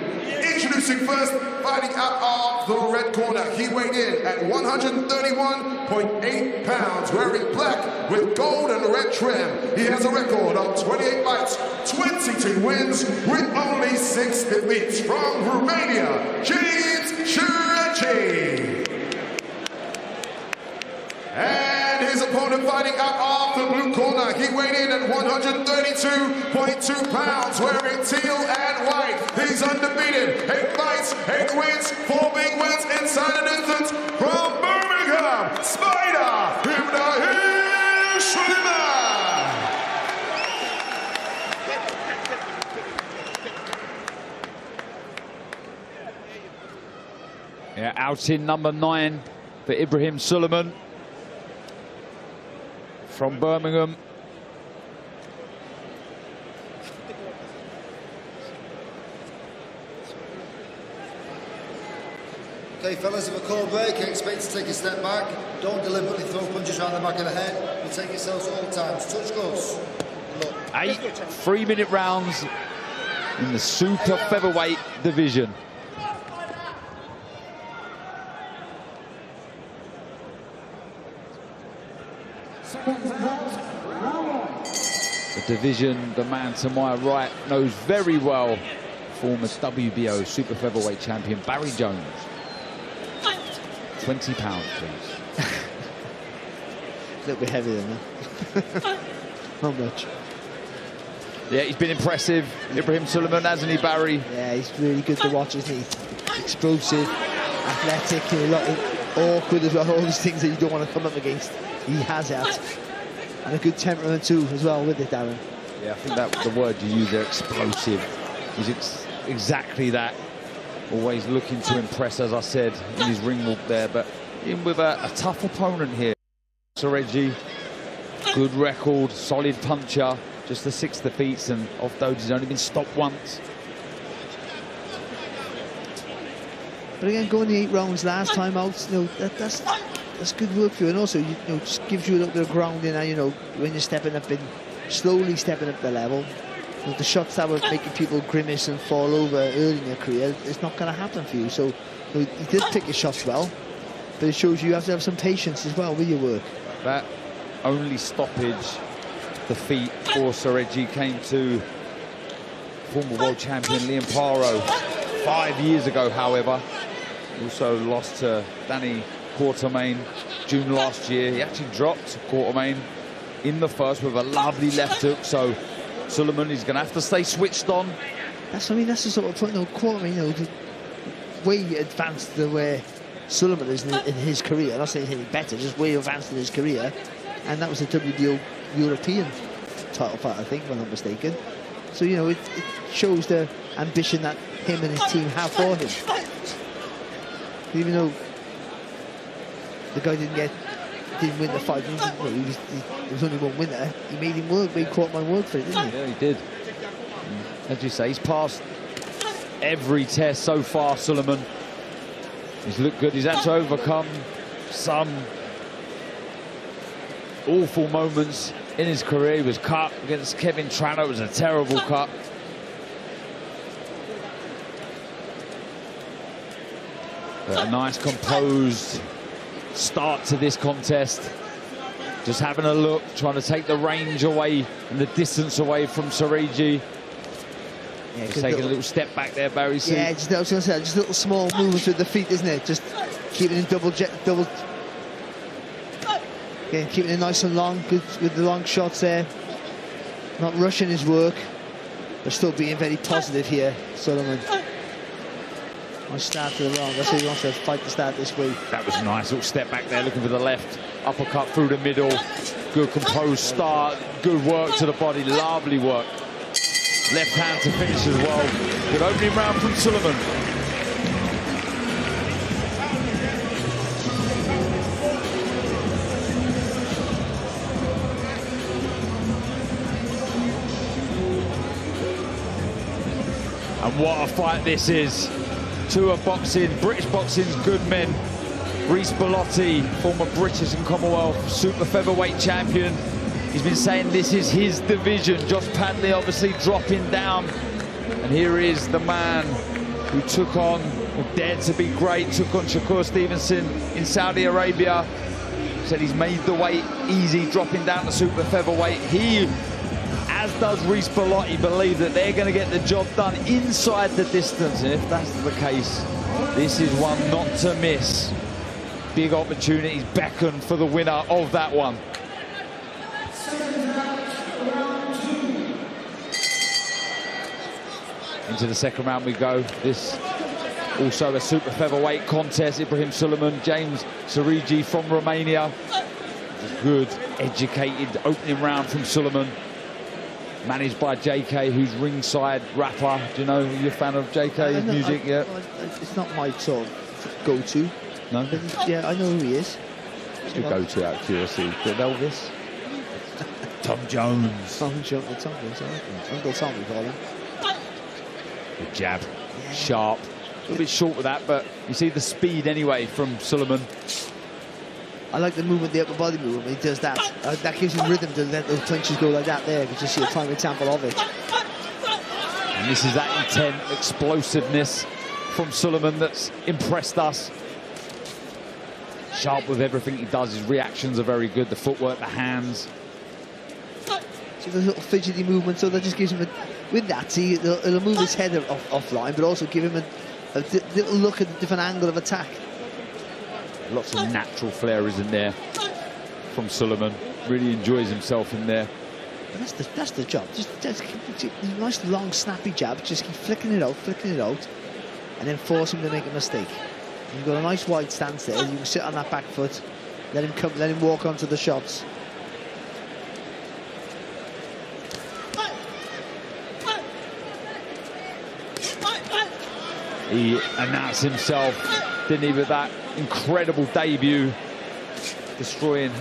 Introducing first, fighting out of the red corner. He weighed in at 131.8 pounds, wearing black with gold and red trim. He has a record of 28 fights, 22 wins, with only 6 defeats. From Romania, James Shireci. And his opponent fighting out of the blue corner. He weighed in at 132.2 pounds, wearing teal and white. He's undefeated, 8 fights, 8 wins, 4 big wins inside an distance. From Birmingham, Spider Ibrahim Suleiman. Yeah, out in number 9 for Ibrahim Suleiman from Birmingham. Okay, fellas, if a call break, expect to take a step back. Don't deliberately throw punches around the back of the head. Protect yourselves at all times. Touch gloves. 8 3-minute rounds in the super featherweight division. The division, the man to my right knows very well, former WBO super featherweight champion Barry Jones. 20 pounds, please. A little bit heavier than that. Not much. Yeah, he's been impressive, Ibrahim Suleiman, hasn't he, Barry? Yeah, he's really good to watch, isn't he? Explosive, athletic, a lot of awkward as well, all these things that you don't want to come up against. He has that. And a good temperament too, as well, with it, Darren. Yeah, I think that the word you use there, explosive, is exactly that. Always looking to impress, as I said, in his ring walk there, but in with a tough opponent here. Shireci, good record, solid puncher, just the 6 defeats, and off those he's only been stopped once. But again, going the 8 rounds last time out, you know, that's good work for you, and also, you know, just gives you a little bit of grounding, and you know, when you're stepping up and slowly stepping up the level. You know, the shots that were making people grimace and fall over early in your career, it's not going to happen for you. So, you know, you did pick your shots well, but it shows you have to have some patience as well with your work. That only stoppage defeat for Shireci came to former world champion Liam Paro 5 years ago, however. Also lost to Danny Quartermain June last year. He actually dropped Quartermain in the first with a lovely left hook, so Suleiman is going to have to stay switched on. That's, I mean, that's the sort of point, you know, Quartermain, you know, way advanced the way Suleiman is in his career. I'm not saying anything better, just way advanced in his career. And that was the WBO European title fight, I think, if I'm not mistaken. So, you know, it shows the ambition that him and his team have for him. Even though the guy didn't win the fight, there was only one winner, he made him work, made Quartermain work for it, didn't he? Yeah, he did. As you say, he's passed every test so far, Suleiman. He's looked good. He's had to overcome some awful moments in his career. He was cut against Kevin Tranter. It was a terrible cut. But a nice composed start to this contest. Just having a look, trying to take the range away and the distance away from Shireci. Yeah, just taking a little step back there, Barry. Yeah, just, I was going to say, just little small movements with the feet, isn't it? Just keeping it double. Again, keeping it nice and long, good with the long shots there. Not rushing his work, but still being very positive here, Suleiman. Nice start to the round. That's what he wants to fight to start this week. That was a nice little step back there, looking for the left. Uppercut through the middle. Good composed start. Good work to the body. Lovely work. Left hand to finish as well. Good opening round from Suleiman. And what a fight this is. Two of boxing, British boxing's good men. Reece Bellotti, former British and Commonwealth super featherweight champion. He's been saying this is his division. Josh Padley obviously dropping down. And here is the man who took on, or dared to be great, took on Shakur Stevenson in Saudi Arabia. Said he's made the weight easy, dropping down to super featherweight. He, as does Reece Bellotti, believe that they're going to get the job done inside the distance. And if that's the case, this is one not to miss. Big opportunities beckon for the winner of that one. Into the second round we go. This also a super featherweight contest. Ibrahim Suleiman, James Sarigi from Romania. Good, educated opening round from Suleiman. Managed by JK, who's ringside rapper. Do you know, you're a fan of JK's music? Yeah. It's not my sort of go-to. No? Yeah, I know who he is. Who's your go-to out of curiosity? Bit of Elvis? Tom Jones. Uncle Tom, we call him. Good jab, sharp. A little bit short with that, but you see the speed anyway from Suleiman. I like the movement, the upper body movement when he does that. That gives him rhythm to let those punches go like that there. You just see a prime example of it. And this is that intent, explosiveness from Suleiman that's impressed us. Sharp with everything he does. His reactions are very good. The footwork, the hands. See the little fidgety movement, so that just gives him a... With that, see, it'll move his head offline, but also give him a little look at a different angle of attack. Lots of natural flair isn't there from Suleiman. Really enjoys himself in there. And that's the job. Just nice long snappy jab. Just keep flicking it out, and then force him to make a mistake. And you've got a nice wide stance there. You can sit on that back foot, let him walk onto the shots. He announced himself, didn't he, with that incredible debut, destroying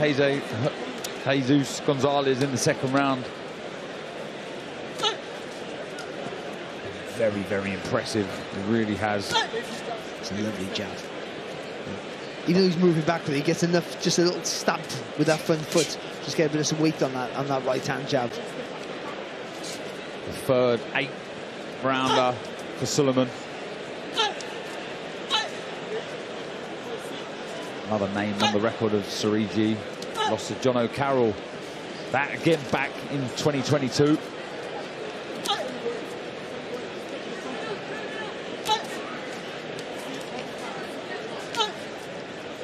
Jesus Gonzalez in the second round. Very, very impressive. It really has. It's a lovely jab. Even though he's moving backward, he gets enough, just a little stab with that front foot. Just get a bit of some weight on that right-hand jab. The third 8th rounder for Suleiman. Another name on the record of Sarigi. Lost to John O'Carroll. That again back in 2022.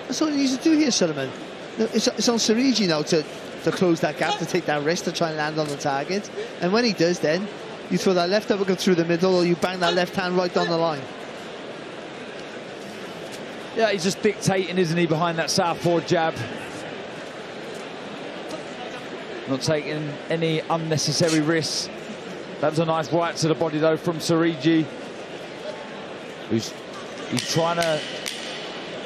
That's what he needs to do here, Suleiman. It's on Sarigi now to close that gap, to take that risk, to try and land on the target. And when he does, then you throw that left uppercut through the middle, or you bang that left hand right down the line. Yeah, he's just dictating, isn't he, behind that southpaw jab. Not taking any unnecessary risks. That was a nice right to the body, though, from Sarigi. He's trying to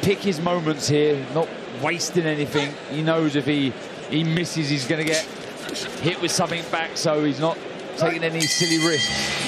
pick his moments here, not wasting anything. He knows if he misses, he's going to get hit with something back, so he's not taking any silly risks.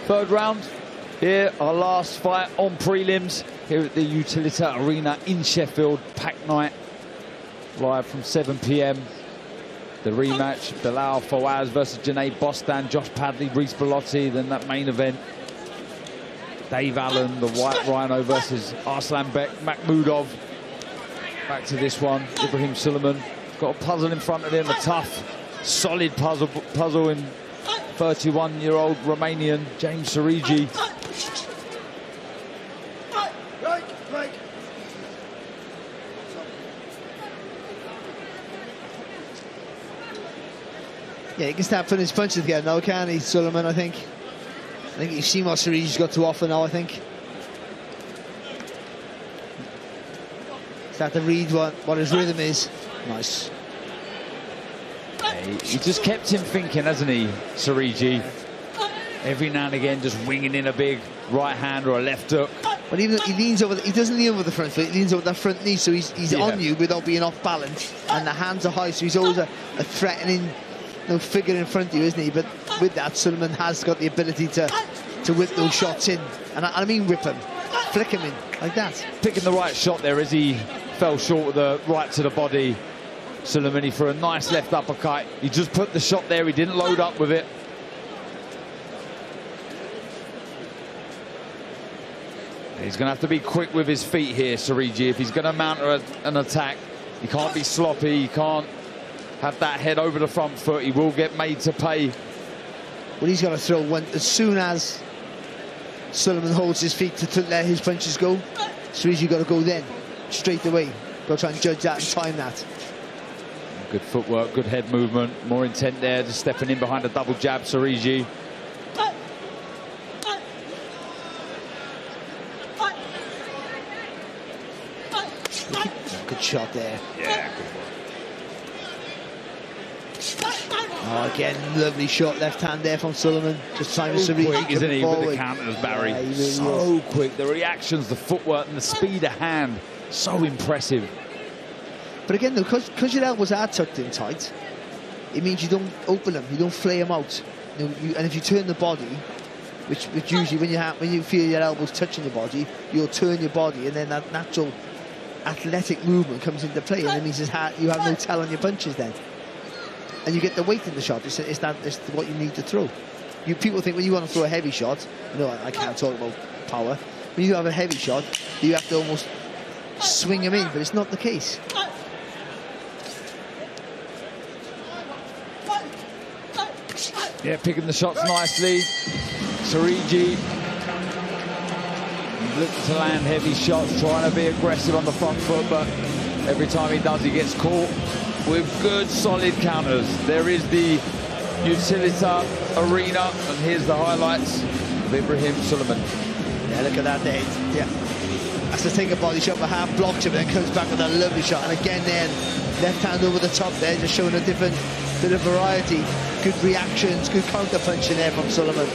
Third round here, our last fight on prelims here at the Utilita Arena in Sheffield. Packed night, live from 7 p.m. The rematch, Bilal Fawaz versus Janae Bostan, Josh Padley, Reece Bellotti. Then that main event, Dave Allen, the White Rhino versus Arslanbek Makhmudov. Back to this one, Ibrahim Suleiman got a puzzle in front of him, a tough, solid puzzle in 31-year-old Romanian James Surigi. Yeah, he can start putting his punches together now, can't he, Sullivan, I think. I think you've seen what Surigi's got to offer now, I think. Start to read what his rhythm is. Nice. He just kept him thinking, hasn't he, Surigi? Every now and again, just winging in a big right hand or a left hook. But even he leans over, he doesn't lean over the front foot, he leans over that front knee, so he's on you without being off balance, and the hands are high, so he's always a threatening figure in front of you, isn't he? But with that, Sullivan has got the ability to whip those shots in, and I mean whip him, flick him in like that. Picking the right shot there as he fell short with the right to the body. Suleimani for a nice left uppercut. He just put the shot there, he didn't load up with it. He's going to have to be quick with his feet here, Surigi, if he's going to mount an attack. He can't be sloppy, he can't have that head over the front foot. He will get made to pay. Well, he's got to throw one as soon as Sullivan holds his feet to let his punches go. Surigi got to go then, straight away. Got to try and judge that and time that. Good footwork, good head movement, more intent there, just stepping in behind a double jab, Surigi. Good shot there. Yeah, good work. Oh, again, lovely shot, left hand there from Sullivan. Just trying to quick, isn't he, with the counters, Barry? Yeah, really so quick. The reactions, the footwork, and the speed of hand, so impressive. But again, though, because your elbows are tucked in tight, it means you don't open them, you don't flay them out. And if you turn the body, which usually when you feel your elbows touching the body, you'll turn your body, and then that natural athletic movement comes into play, and it means you have no tell on your punches then, and you get the weight in the shot. It's what you need to throw. People think when you want to throw a heavy shot, I can't talk about power. When you have a heavy shot, you have to almost swing them in, but it's not the case. Yeah, picking the shots nicely. Surigi looking to land heavy shots, trying to be aggressive on the front foot, but every time he does, he gets caught with good, solid counters. There is the Utilita Arena, and here's the highlights of Ibrahim Sulaiman. Yeah, look at that there. Yeah, has to take a body shot, but half blocks him, and then comes back with a lovely shot. And again, then left hand over the top there, just showing a different bit of variety. Good reactions, good counter punching there from Sullivan.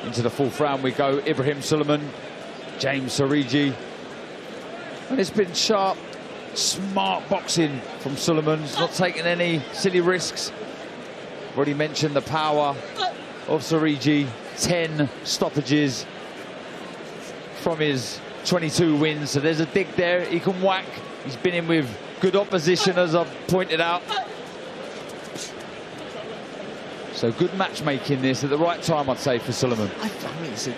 Into the fourth round we go. Ibrahim Sulaiman, James Surigi. And it's been sharp, smart boxing from Sulaiman. He's not taking any silly risks. Already mentioned the power of Surigi. 10 stoppages from his 22 wins. So there's a dig there. He can whack. He's been in with good opposition, as I've pointed out. So good matchmaking this at the right time, I'd say, for Sulaiman. I mean, it's an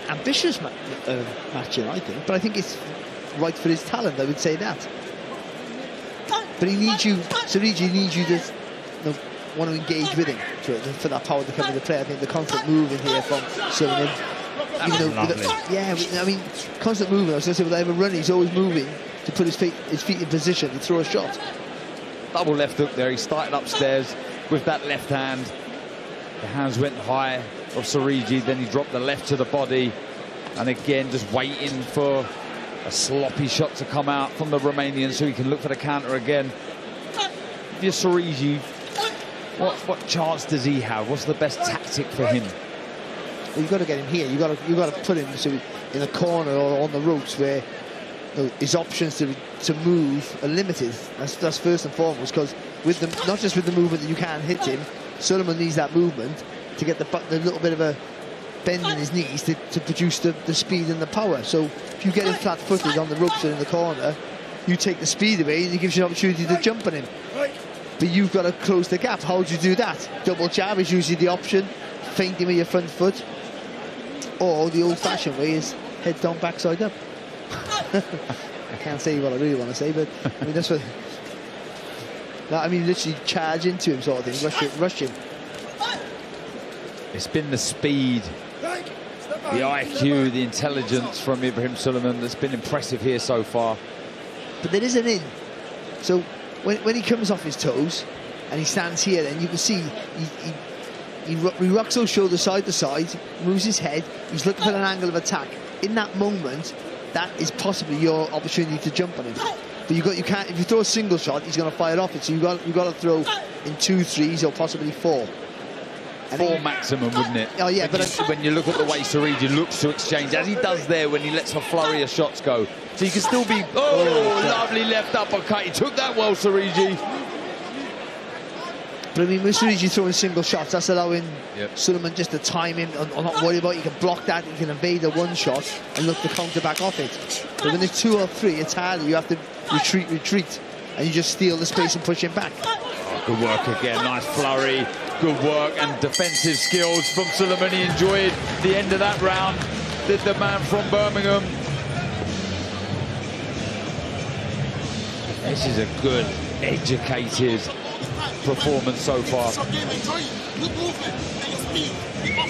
ambitious matching, I think, but I think it's right for his talent, I would say that. But he needs you, Surigi needs you to want to engage with him for that power to come into play. I think the constant moving here from Sulaiman. I mean, constant movement. I was going to say, with every run, he's always moving to put his feet in position to throw a shot. Double left hook there. He started upstairs with that left hand. The hands went high of Surigi, then he dropped the left to the body, and again just waiting for a sloppy shot to come out from the Romanian so he can look for the counter again. If you're Surigi, what chance does he have? What's the best tactic for him? Well, you've got to get him here. You've got to put him in a corner or on the ropes where his options to move are limited. That's first and foremost, because with the, not just with the movement that you can't hit him, Sullivan needs that movement to get the little bit of a bend in his knees to produce the speed and the power. So if you get him flat-footed on the ropes or in the corner, you take the speed away and it gives you an opportunity to jump on him. But you've got to close the gap. How do you do that? Double jab is usually the option, feinting with your front foot, or the old-fashioned way is head down, backside up. I can't say what I really want to say, but I mean that's what. I mean, literally charge into him, sort of thing, rush him. It's been the speed, the IQ, the intelligence from Ibrahim Sulaiman that's been impressive here so far. But there is an in. So when he comes off his toes and he stands here, then you can see he rocks those shoulders side to side, moves his head, he's looking for an angle of attack. In that moment, that is possibly your opportunity to jump on him. But you can't, if you throw a single shot, he's going to fire off it. So you've got to throw in 2 threes or possibly 4. And 4 maximum, wouldn't it? Oh yeah, when you look at the way Sariji looks to exchange, as he does there when he lets a flurry of shots go. So you can still be, lovely left uppercut. He took that well, Sariji. But I mean, with Sariji throwing single shots, that's allowing Sulaiman just to time him or not worry about it. You can block that, you can evade the 1 shot and look to counter back off it. But when there's 2 or 3, it's harder. You have to retreat, and you just steal the space and push him back. Oh, good work again, nice flurry. Good work and defensive skills from Sulaiman. He enjoyed the end of that round. Did the man from Birmingham. This is a good, educated performance so far.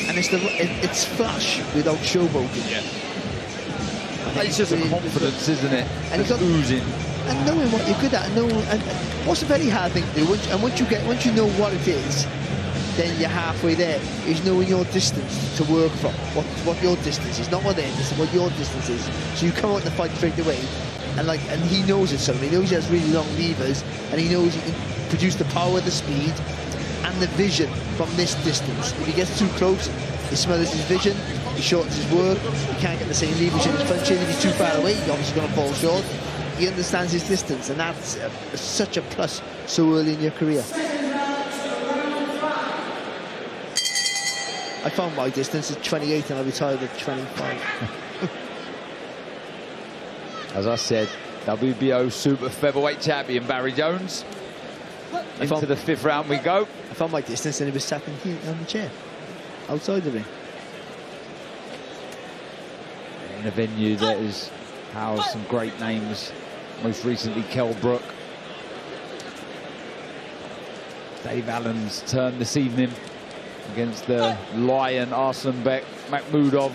And it's flash without showboating. Yeah. It's just a confidence, isn't it? And it's oozing. And knowing what you're good at, and what's a very hard thing to do. Once you know what it is, then you're halfway there. Is knowing your distance to work from. What your distance is, not what theirs is, what your distance is. So you come out in the fight straight away, and he knows it. So he knows he has really long levers, and he knows he can produce the power, the speed, and the vision from this distance. If he gets too close, he smothers his vision, he shortens his work, he can't get the same leverage in his punching. If he's too far away, he's obviously going to fall short. He understands his distance, and that's such a plus so early in your career. I found my distance at 28 and I retired at 25. As I said, WBO super featherweight champion Barry Jones. Into the 5th round we go. I found my distance and he was sat in here on the chair, outside the ring. In a venue that has housed some great names, most recently Kell Brook. Dave Allen's turn this evening against the Lion Arslanbek Makhmudov.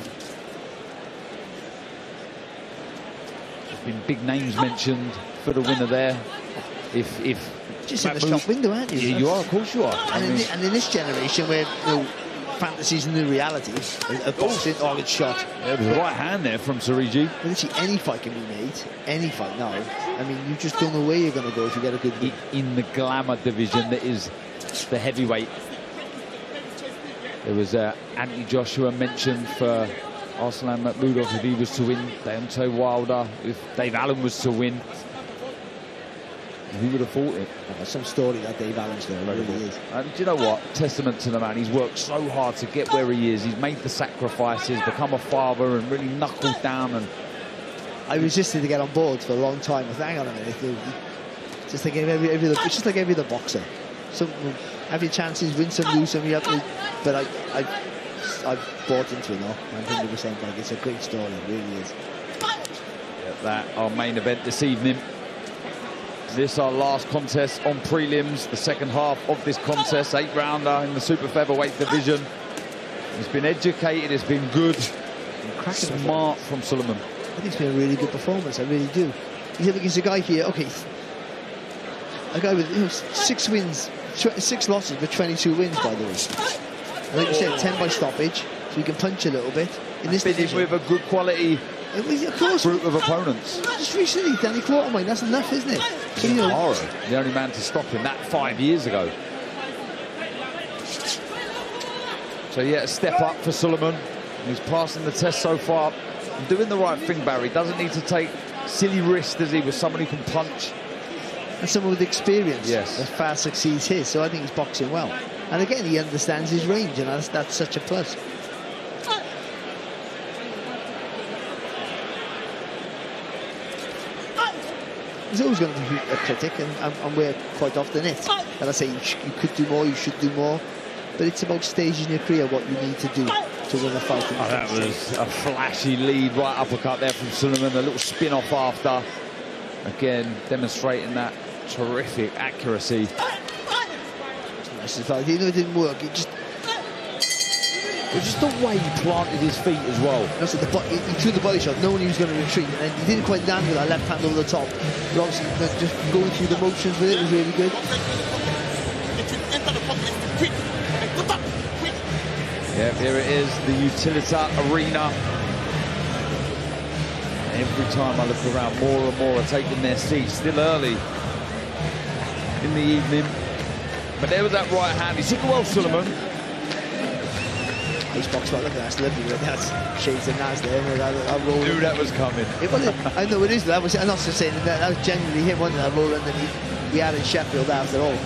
There's been big names mentioned for the winner there. If just in the shop window, aren't you? Yeah, you are, of course you are. And in this generation where fantasy's the new reality, a boxing, it's shot. Yeah, there's a right hand there from Sariji. Literally any fight can be made, any fight now. I mean, you just don't know where you're going to go if you get a good win. In the glamour division that is the heavyweight. There was Anthony Joshua mentioned for Arslan Makhmudov if he was to win. Deontay Wilder if Dave Allen was to win. Who would have fought it? There's some story that Dave Allen's there, really is. And do you know what? Testament to the man. He's worked so hard to get where he is. He's made the sacrifices, become a father, and really knuckled down. And I resisted to get on board for a long time. I thought, hang on a minute, just like it's just like every other boxer. Some have your chances, win some, lose some. You have to, but I've bought into it now. 100%. Like it's a great story, it really is. At that, our main event this evening. This our last contest on prelims, the second half of this contest, 8-rounder in the super featherweight division. It's been educated, it's been good, smart from Sulaiman. I think it's been a really good performance, I really do. He's up against a guy here, okay, a guy with 6 wins, 6 losses, but 22 wins, by the way. And like you said, 10 by stoppage, so he can punch a little bit. In this division, with a good quality group of opponents. Just recently, Danny Quartermain, that's enough, isn't it? So, the only man to stop him, that 5 years ago. So yeah, a step up for Sulaiman. He's passing the test so far. Doing the right thing, Barry. Doesn't need to take silly wrist, does he, with someone who can punch. And someone with experience. Yes. That far succeeds his, so I think he's boxing well. And again, he understands his range, and that's such a plus. There's always going to be a critic, and we're quite often it. And I say you could do more, you should do more, but it's about stages in your career what you need to do to win a fight. Oh, that was a flashy lead, right uppercut there from Sullivan, a little spin-off after. Again, demonstrating that terrific accuracy. Even though it didn't work, it just the way he planted his feet as well. So he threw the body shot, knowing he was going to retreat, and he didn't quite land with that left hand over the top. But obviously, just going through the motions with it was really good. Yeah, here it is, the Utilita Arena. Every time I look around, more and more are taking their seats. Still early in the evening. But there was that right hand. He took it well, Sullivan. Nice box fight. Look at that. That's lovely. That's shades of Naz there. That roll. Knew that was coming. It was. I know it is. I'm not just saying that was genuinely him, wasn't it? That roll underneath. We had in Sheffield after all.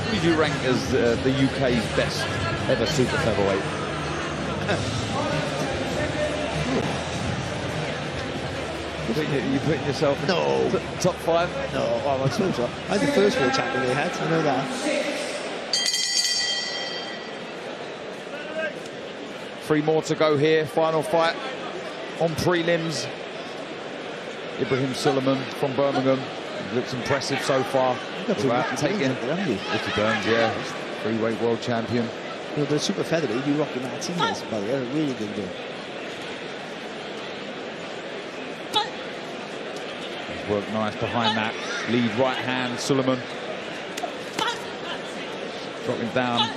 Who do you rank as the UK's best ever super featherweight? You putting yourself in top 5? No, well, I suppose so. I'm the first world champion they had, I know that. 3 more to go here, final fight on prelims. Ibrahim Sulaiman from Birmingham. Looks impressive so far. Without taking Ricky Burns, yeah. 3-weight world champion. You know, the super featherweight, you Rocky Martinez, by the way, a really good game. Worked nice behind that lead right hand, Sulaiman. Dropping down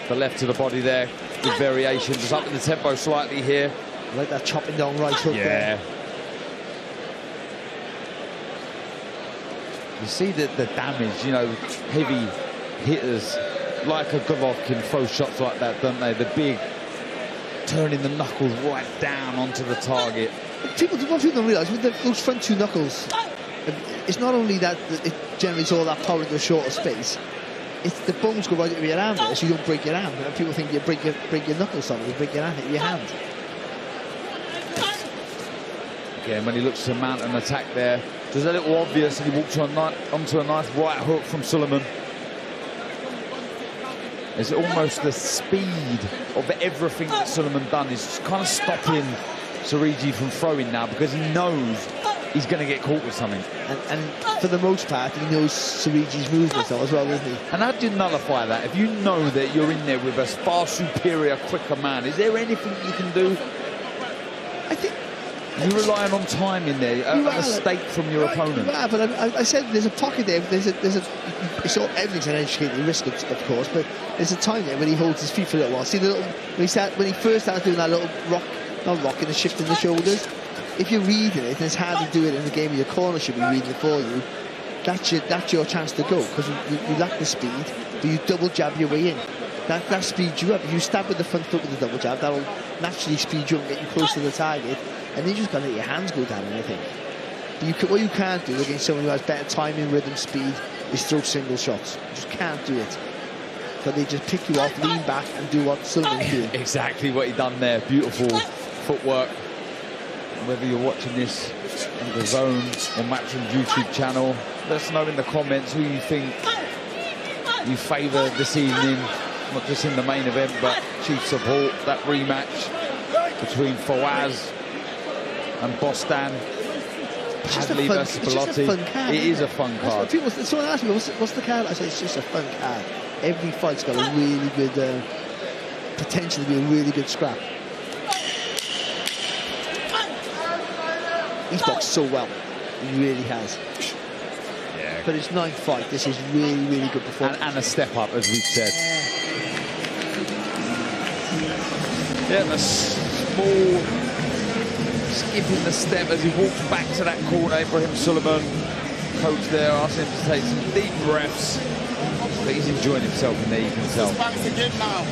the left to the body there. Good variation, just up in the tempo slightly here. I like that chopping down right hook there. You see the damage, you know, heavy hitters like a Golovkin throw shots like that, don't they? The big, turning the knuckles right down onto the target. What people don't realise, with those front 2 knuckles, it's not only that it generates all that power into a shorter space, it's the bones go right into your arm there, so you don't break your arm. And people think you break your knuckles on it, you break your hand, your hand. Again, when he looks to mount an attack there, it was a little obvious, and he walked onto a nice right hook from Sulaiman. It's almost the speed of everything that Sulaiman done is just kind of stopping Sariji from throwing now, because he knows he's going to get caught with something. And for the most part, he knows Sariji's movements as well, doesn't he? And how do you nullify that? If you know that you're in there with a far superior, quicker man, is there anything you can do? I think you're relying on time in there, a mistake from your opponent. Yeah, but I said there's a pocket there. It's all, everything's an educated risk, of course, but there's a time there when he holds his feet for a little while. See the little when he first started doing that little not rocking and shifting the shoulders. If you're reading it, and it's hard to do it in the game, your corner should be reading it for you. That's your chance to go, because you lack the speed, but you double jab your way in. That speeds you up. If you stab with the front foot with the double jab, that'll naturally speed you up and get you close to the target. And then you just got to let your hands go down, I think. But what you can't do against someone who has better timing, rhythm, speed, is throw single shots. You just can't do it. So they just pick you off, lean back, and do what Sullivan's doing. Exactly what he done there. Beautiful footwork. Whether you're watching this on the DAZN or Matchroom's YouTube channel, let us know in the comments who you think you favour this evening. Not just in the main event, but chief support, that rematch between Fawaz and Bostan. Padley versus Bellotti. It is a fun card. Someone asked me, what's the card? I said, it's just a fun card. Every fight's got a really good, potentially be a really good scrap. He's boxed so well. He really has. Yeah. But his 9th fight, this is really, really good performance. And a step up, as we've said. Yeah, the small skipping the step as he walks back to that corner. Ibrahim Sulaiman, coach there, asking him to take some deep breaths. But he's enjoying himself in there, you can tell. Again now.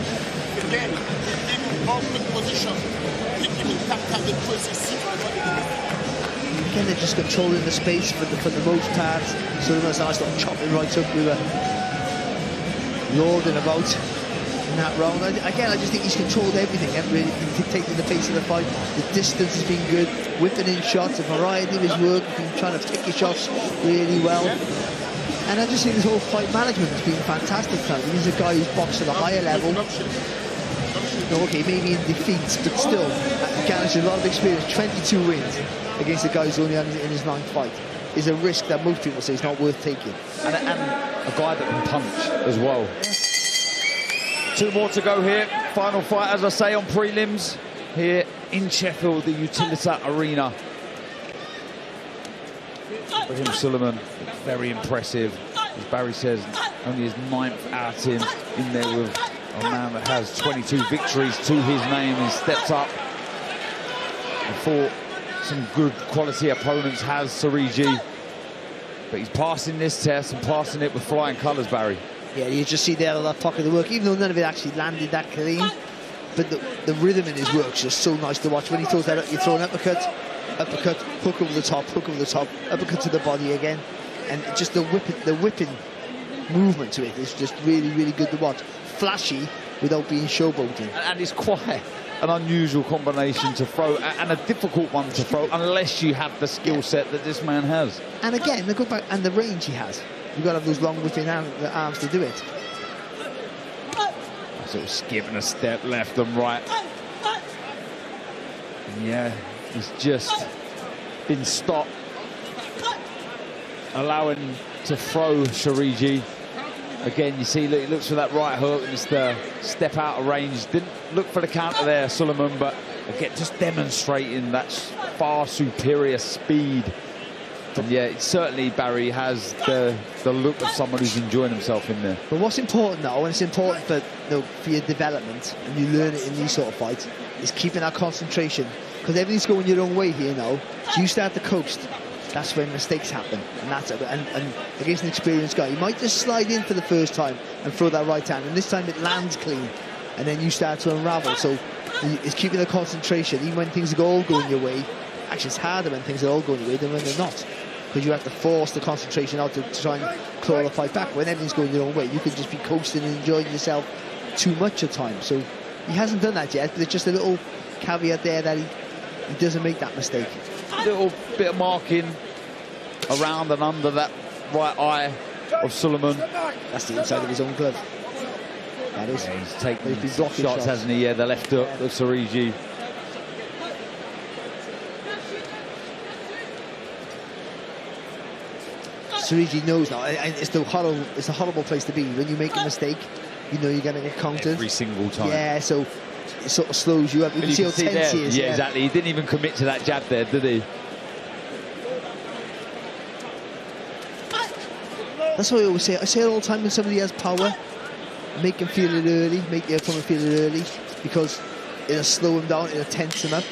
Again, in open position. Again, they're just controlling the space for the most part. So they're going to start chopping right up. We were lording about in that round. Again, I just think he's controlled everything. Really dictating the pace of the fight. The distance has been good. Whipping in shots, a variety of his work. He's been trying to pick his shots really well. And I just think his whole fight management has been fantastic. He's a guy who's boxed at a higher level. Okay, maybe in defeats, but still, garnishes a lot of experience. 22 wins against a guy who's only in his 9th fight is a risk that most people say is not worth taking. And a guy that can punch as well. 2 more to go here. Final fight, as I say, on prelims here in Sheffield, the Utilita Arena. Ibrahim Sulaiman, very impressive. As Barry says, only his 9th outing in there with a man that has 22 victories to his name. He's stepped up and fought some good quality opponents, has Sariji. But he's passing this test and passing it with flying colours, Barry. Yeah, you just see there a lot of pocket of work, even though none of it actually landed that clean. But the rhythm in his work is just so nice to watch. When he throws that, you throw an uppercut, hook over the top, uppercut to the body again. And just the whipping movement to it is just really, really good to watch. Flashy without being showboating. And it's quite an unusual combination to throw, and a difficult one to throw, unless you have the skill set that this man has. And again, look back, and the range he has. You've got to have those long whipping arms to do it. So skipping a step left and right. And yeah, he's just been stopped, allowing to throw Sariji. Again, you see, look, he looks for that right hook, and it's the step out of range. Didn't look for the counter there, Sulaiman, but again, just demonstrating that far superior speed. And yeah, it certainly, Barry, has the look of someone who's enjoying himself in there. But what's important now, and it's important for your development, and you learn it in these sort of fights, is keeping that concentration. Because everything's going your own way here now. So you start to coast, that's when mistakes happen. And against an experienced guy, you might just slide in for the first time and throw that right hand, and this time it lands clean, and then you start to unravel. So it's keeping the concentration, even when things are all going your way. Actually, it's harder when things are all going your way than when they're not, because you have to force the concentration out to try and claw the fight back. When everything's going your own way, you could just be coasting and enjoying yourself too much at times. So he hasn't done that yet, but it's just a little caveat there that he doesn't make that mistake. A little bit of marking around and under that right eye of Sulaiman. That's the inside of his own glove. That is. Yeah, he's taken shots, hasn't he? Yeah, the left hook of Sariji. Sariji knows now, and it's a horrible place to be. When you make a mistake, you know you're going to get countered. Every single time. Yeah, so it sort of slows you up. You can see how tense he is. Yeah, exactly. He didn't even commit to that jab there, did he? That's what I always say. I say it all the time when somebody has power, make him feel it early, make the opponent feel it early, because it'll slow him down, it'll tense him up,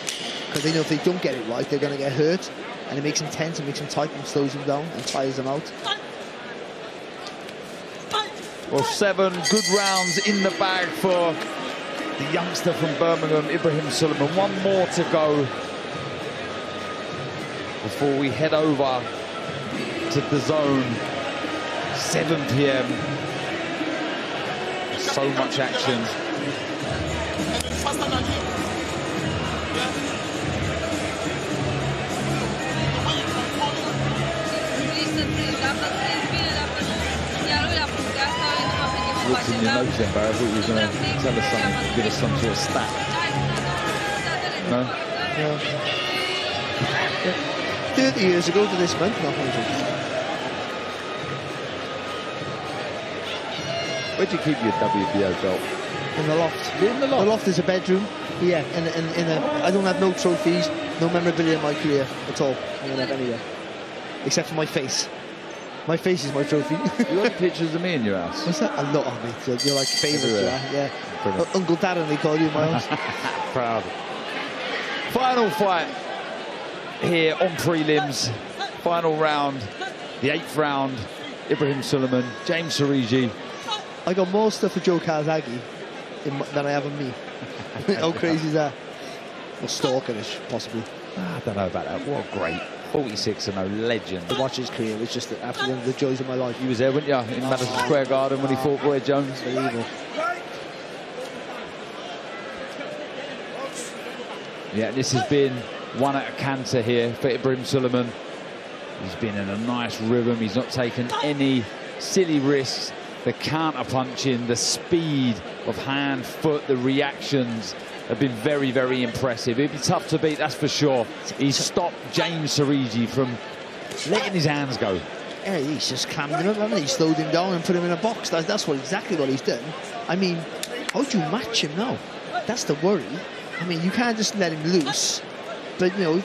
because they know if they don't get it right, they're going to get hurt, and it makes him tense and makes him tight and slows him down and tires him out. Well, 7 good rounds in the bag for the youngster from Birmingham, Ibrahim Sulaiman. 1 more to go before we head over to DAZN. 7 p.m. So much action. Looked in your notes then, Barry. I thought you were going to tell us something, give us some sort of stat. No? No. 30 years ago to this month, not 100. Where'd you keep your WBO belt? In the loft. In the loft? The loft is a bedroom. Yeah, I don't have no trophies, no memorabilia in my career at all. I don't have anywhere. Except for my face. My face is my trophy. You got pictures of me in your house? What's that? A lot of it. You're like favourites, yeah. Uncle Darren, they call you in my house. Proud. Final fight here on prelims. Final round, the 8th round. Ibrahim Sulaiman, James Sariji. I got more stuff for Joe Calzaghe than I have on me. How crazy is that? Or stalkerish, possibly. I don't know about that. What a great 46-0 legend. To watch his career was just after the joys of my life. You was there, weren't you, in Madison Square Garden when he fought Roy Jones? Unbelievable. Yeah, this has been one at a canter here for Ibrahim Suleiman. He's been in a nice rhythm. He's not taken any silly risks. The counter-punching, the speed of hand, foot, the reactions have been very, very impressive. It'd be tough to beat, that's for sure. He's stopped James Sariji from letting his hands go. Yeah, he's just clammed him up, hasn't he? He slowed him down and put him in a box. That's exactly what he's done. I mean, how do you match him now? That's the worry. I mean, you can't just let him loose. But, you know,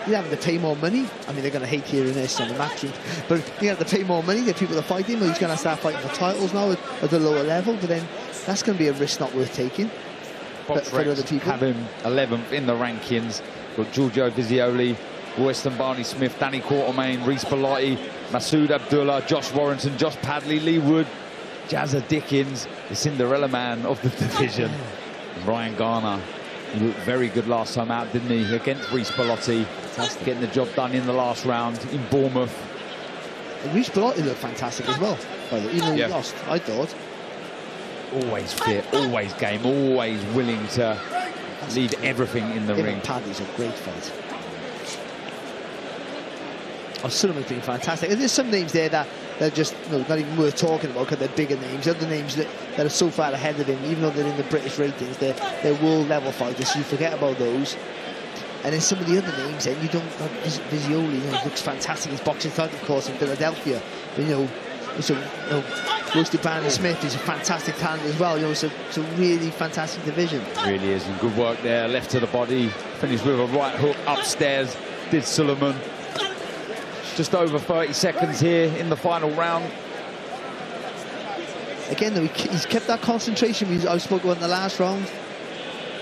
you're having to pay more money. I mean, they're going to hate hearing this on the matchroom. But you have to pay more money, get people to fight him, or he's going to start fighting for titles now at the lower level. But then that's going to be a risk not worth taking for other people. Have him 11th in the rankings. Got Giorgio Vizioli, Royston Barney-Smith, Danny Quatermain, Reece Bellotti, Masood Abdullah, Josh Warrington, Josh Padley, Lee Wood, Jazza Dickens, the Cinderella man of the division. Ryan Garner, he looked very good last time out, didn't he? Against Reece Bellotti. Fantastic. Getting the job done in the last round in Bournemouth. And Reece Bellotti looked fantastic as well, even though he lost, I thought. Always fit, always game, always willing to lead everything in the ring. Padley's a great fight. Sullivan's been fantastic. And there's some names there that they're just not even worth talking about because they're bigger names. Other names that are so far ahead of him, even though they're in the British ratings, they're world level fighters, so you forget about those. And then some of the other names, then you don't. Vizioli, looks fantastic. His boxing title, of course, in Philadelphia. But, Roasted Barney-Smith is a fantastic talent as well. It's a really fantastic division. It really is, and good work there. Left to the body, finished with a right hook upstairs. Did Suleiman. Just over 30 seconds here in the final round. Again, though, he's kept that concentration I spoke about in the last round.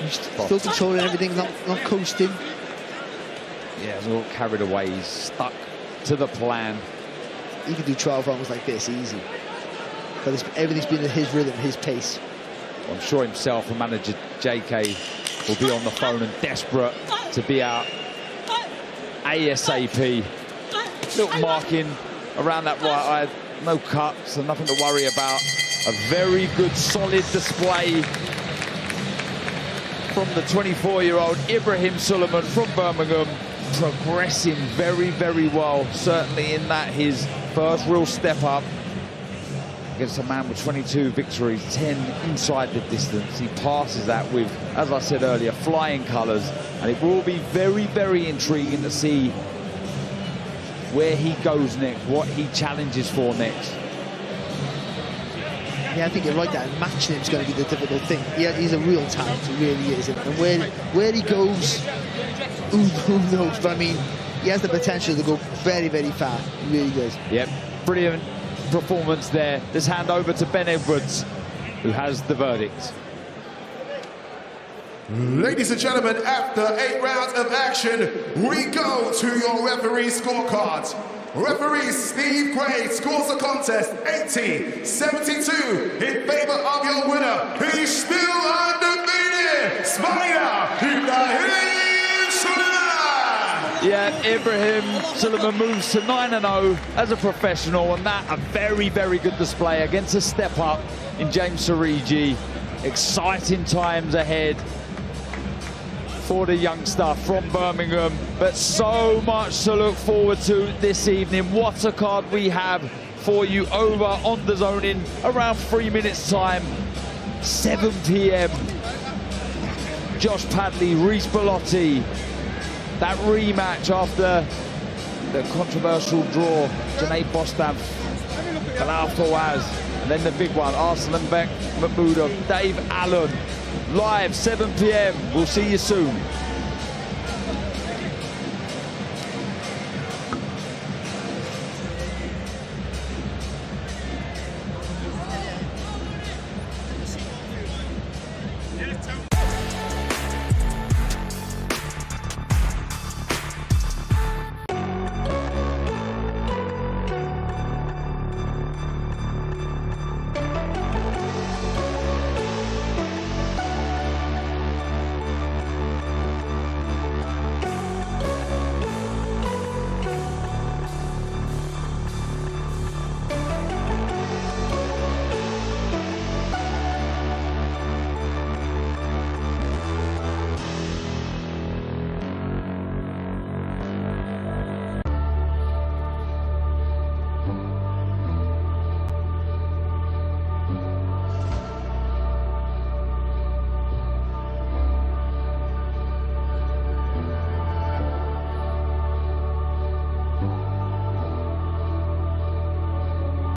He's still controlling everything, not coasting. Yeah, he's all carried away. He's stuck to the plan. He could do 12 rounds like this easy. But everything's been at his rhythm, his pace. I'm sure himself and manager JK will be on the phone and desperate to be out ASAP. Little marking around that right eye, no cuts and nothing to worry about. A very good, solid display from the 24-year-old Ibrahim Suleiman from Birmingham, progressing very, very well. Certainly in that his first real step up against a man with 22 victories, 10 inside the distance. He passes that with, as I said earlier, flying colours, and it will be very, very intriguing to see where he goes next, what he challenges for next. Yeah, I think you're right there. Matching him is going to be the difficult thing. Yeah, he's a real talent, he really is. And where he goes, who knows? But I mean, he has the potential to go very, very far. He really does. Yep, brilliant performance there. Let's hand over to Ben Edwards, who has the verdict. Ladies and gentlemen, after 8 rounds of action, we go to your referee scorecards. Referee Steve Gray scores the contest 80-72 in favor of your winner. He's still undefeated, Spider Ibrahim Suleiman. Yeah, Ibrahim Suleiman moves to 9-0 as a professional, and that a very, very good display against a step up in James Sariji. Exciting times ahead for the youngster from Birmingham, but so much to look forward to this evening. What a card we have for you over on DAZN in around 3 minutes time. 7 p.m. Josh Padley, Reece Bellotti. That rematch after the controversial draw, Janae Bostav, Bilal Fawaz, and then the big one, Arslanbek Makhmudov, Dave Allen. Live, 7 p.m. We'll see you soon.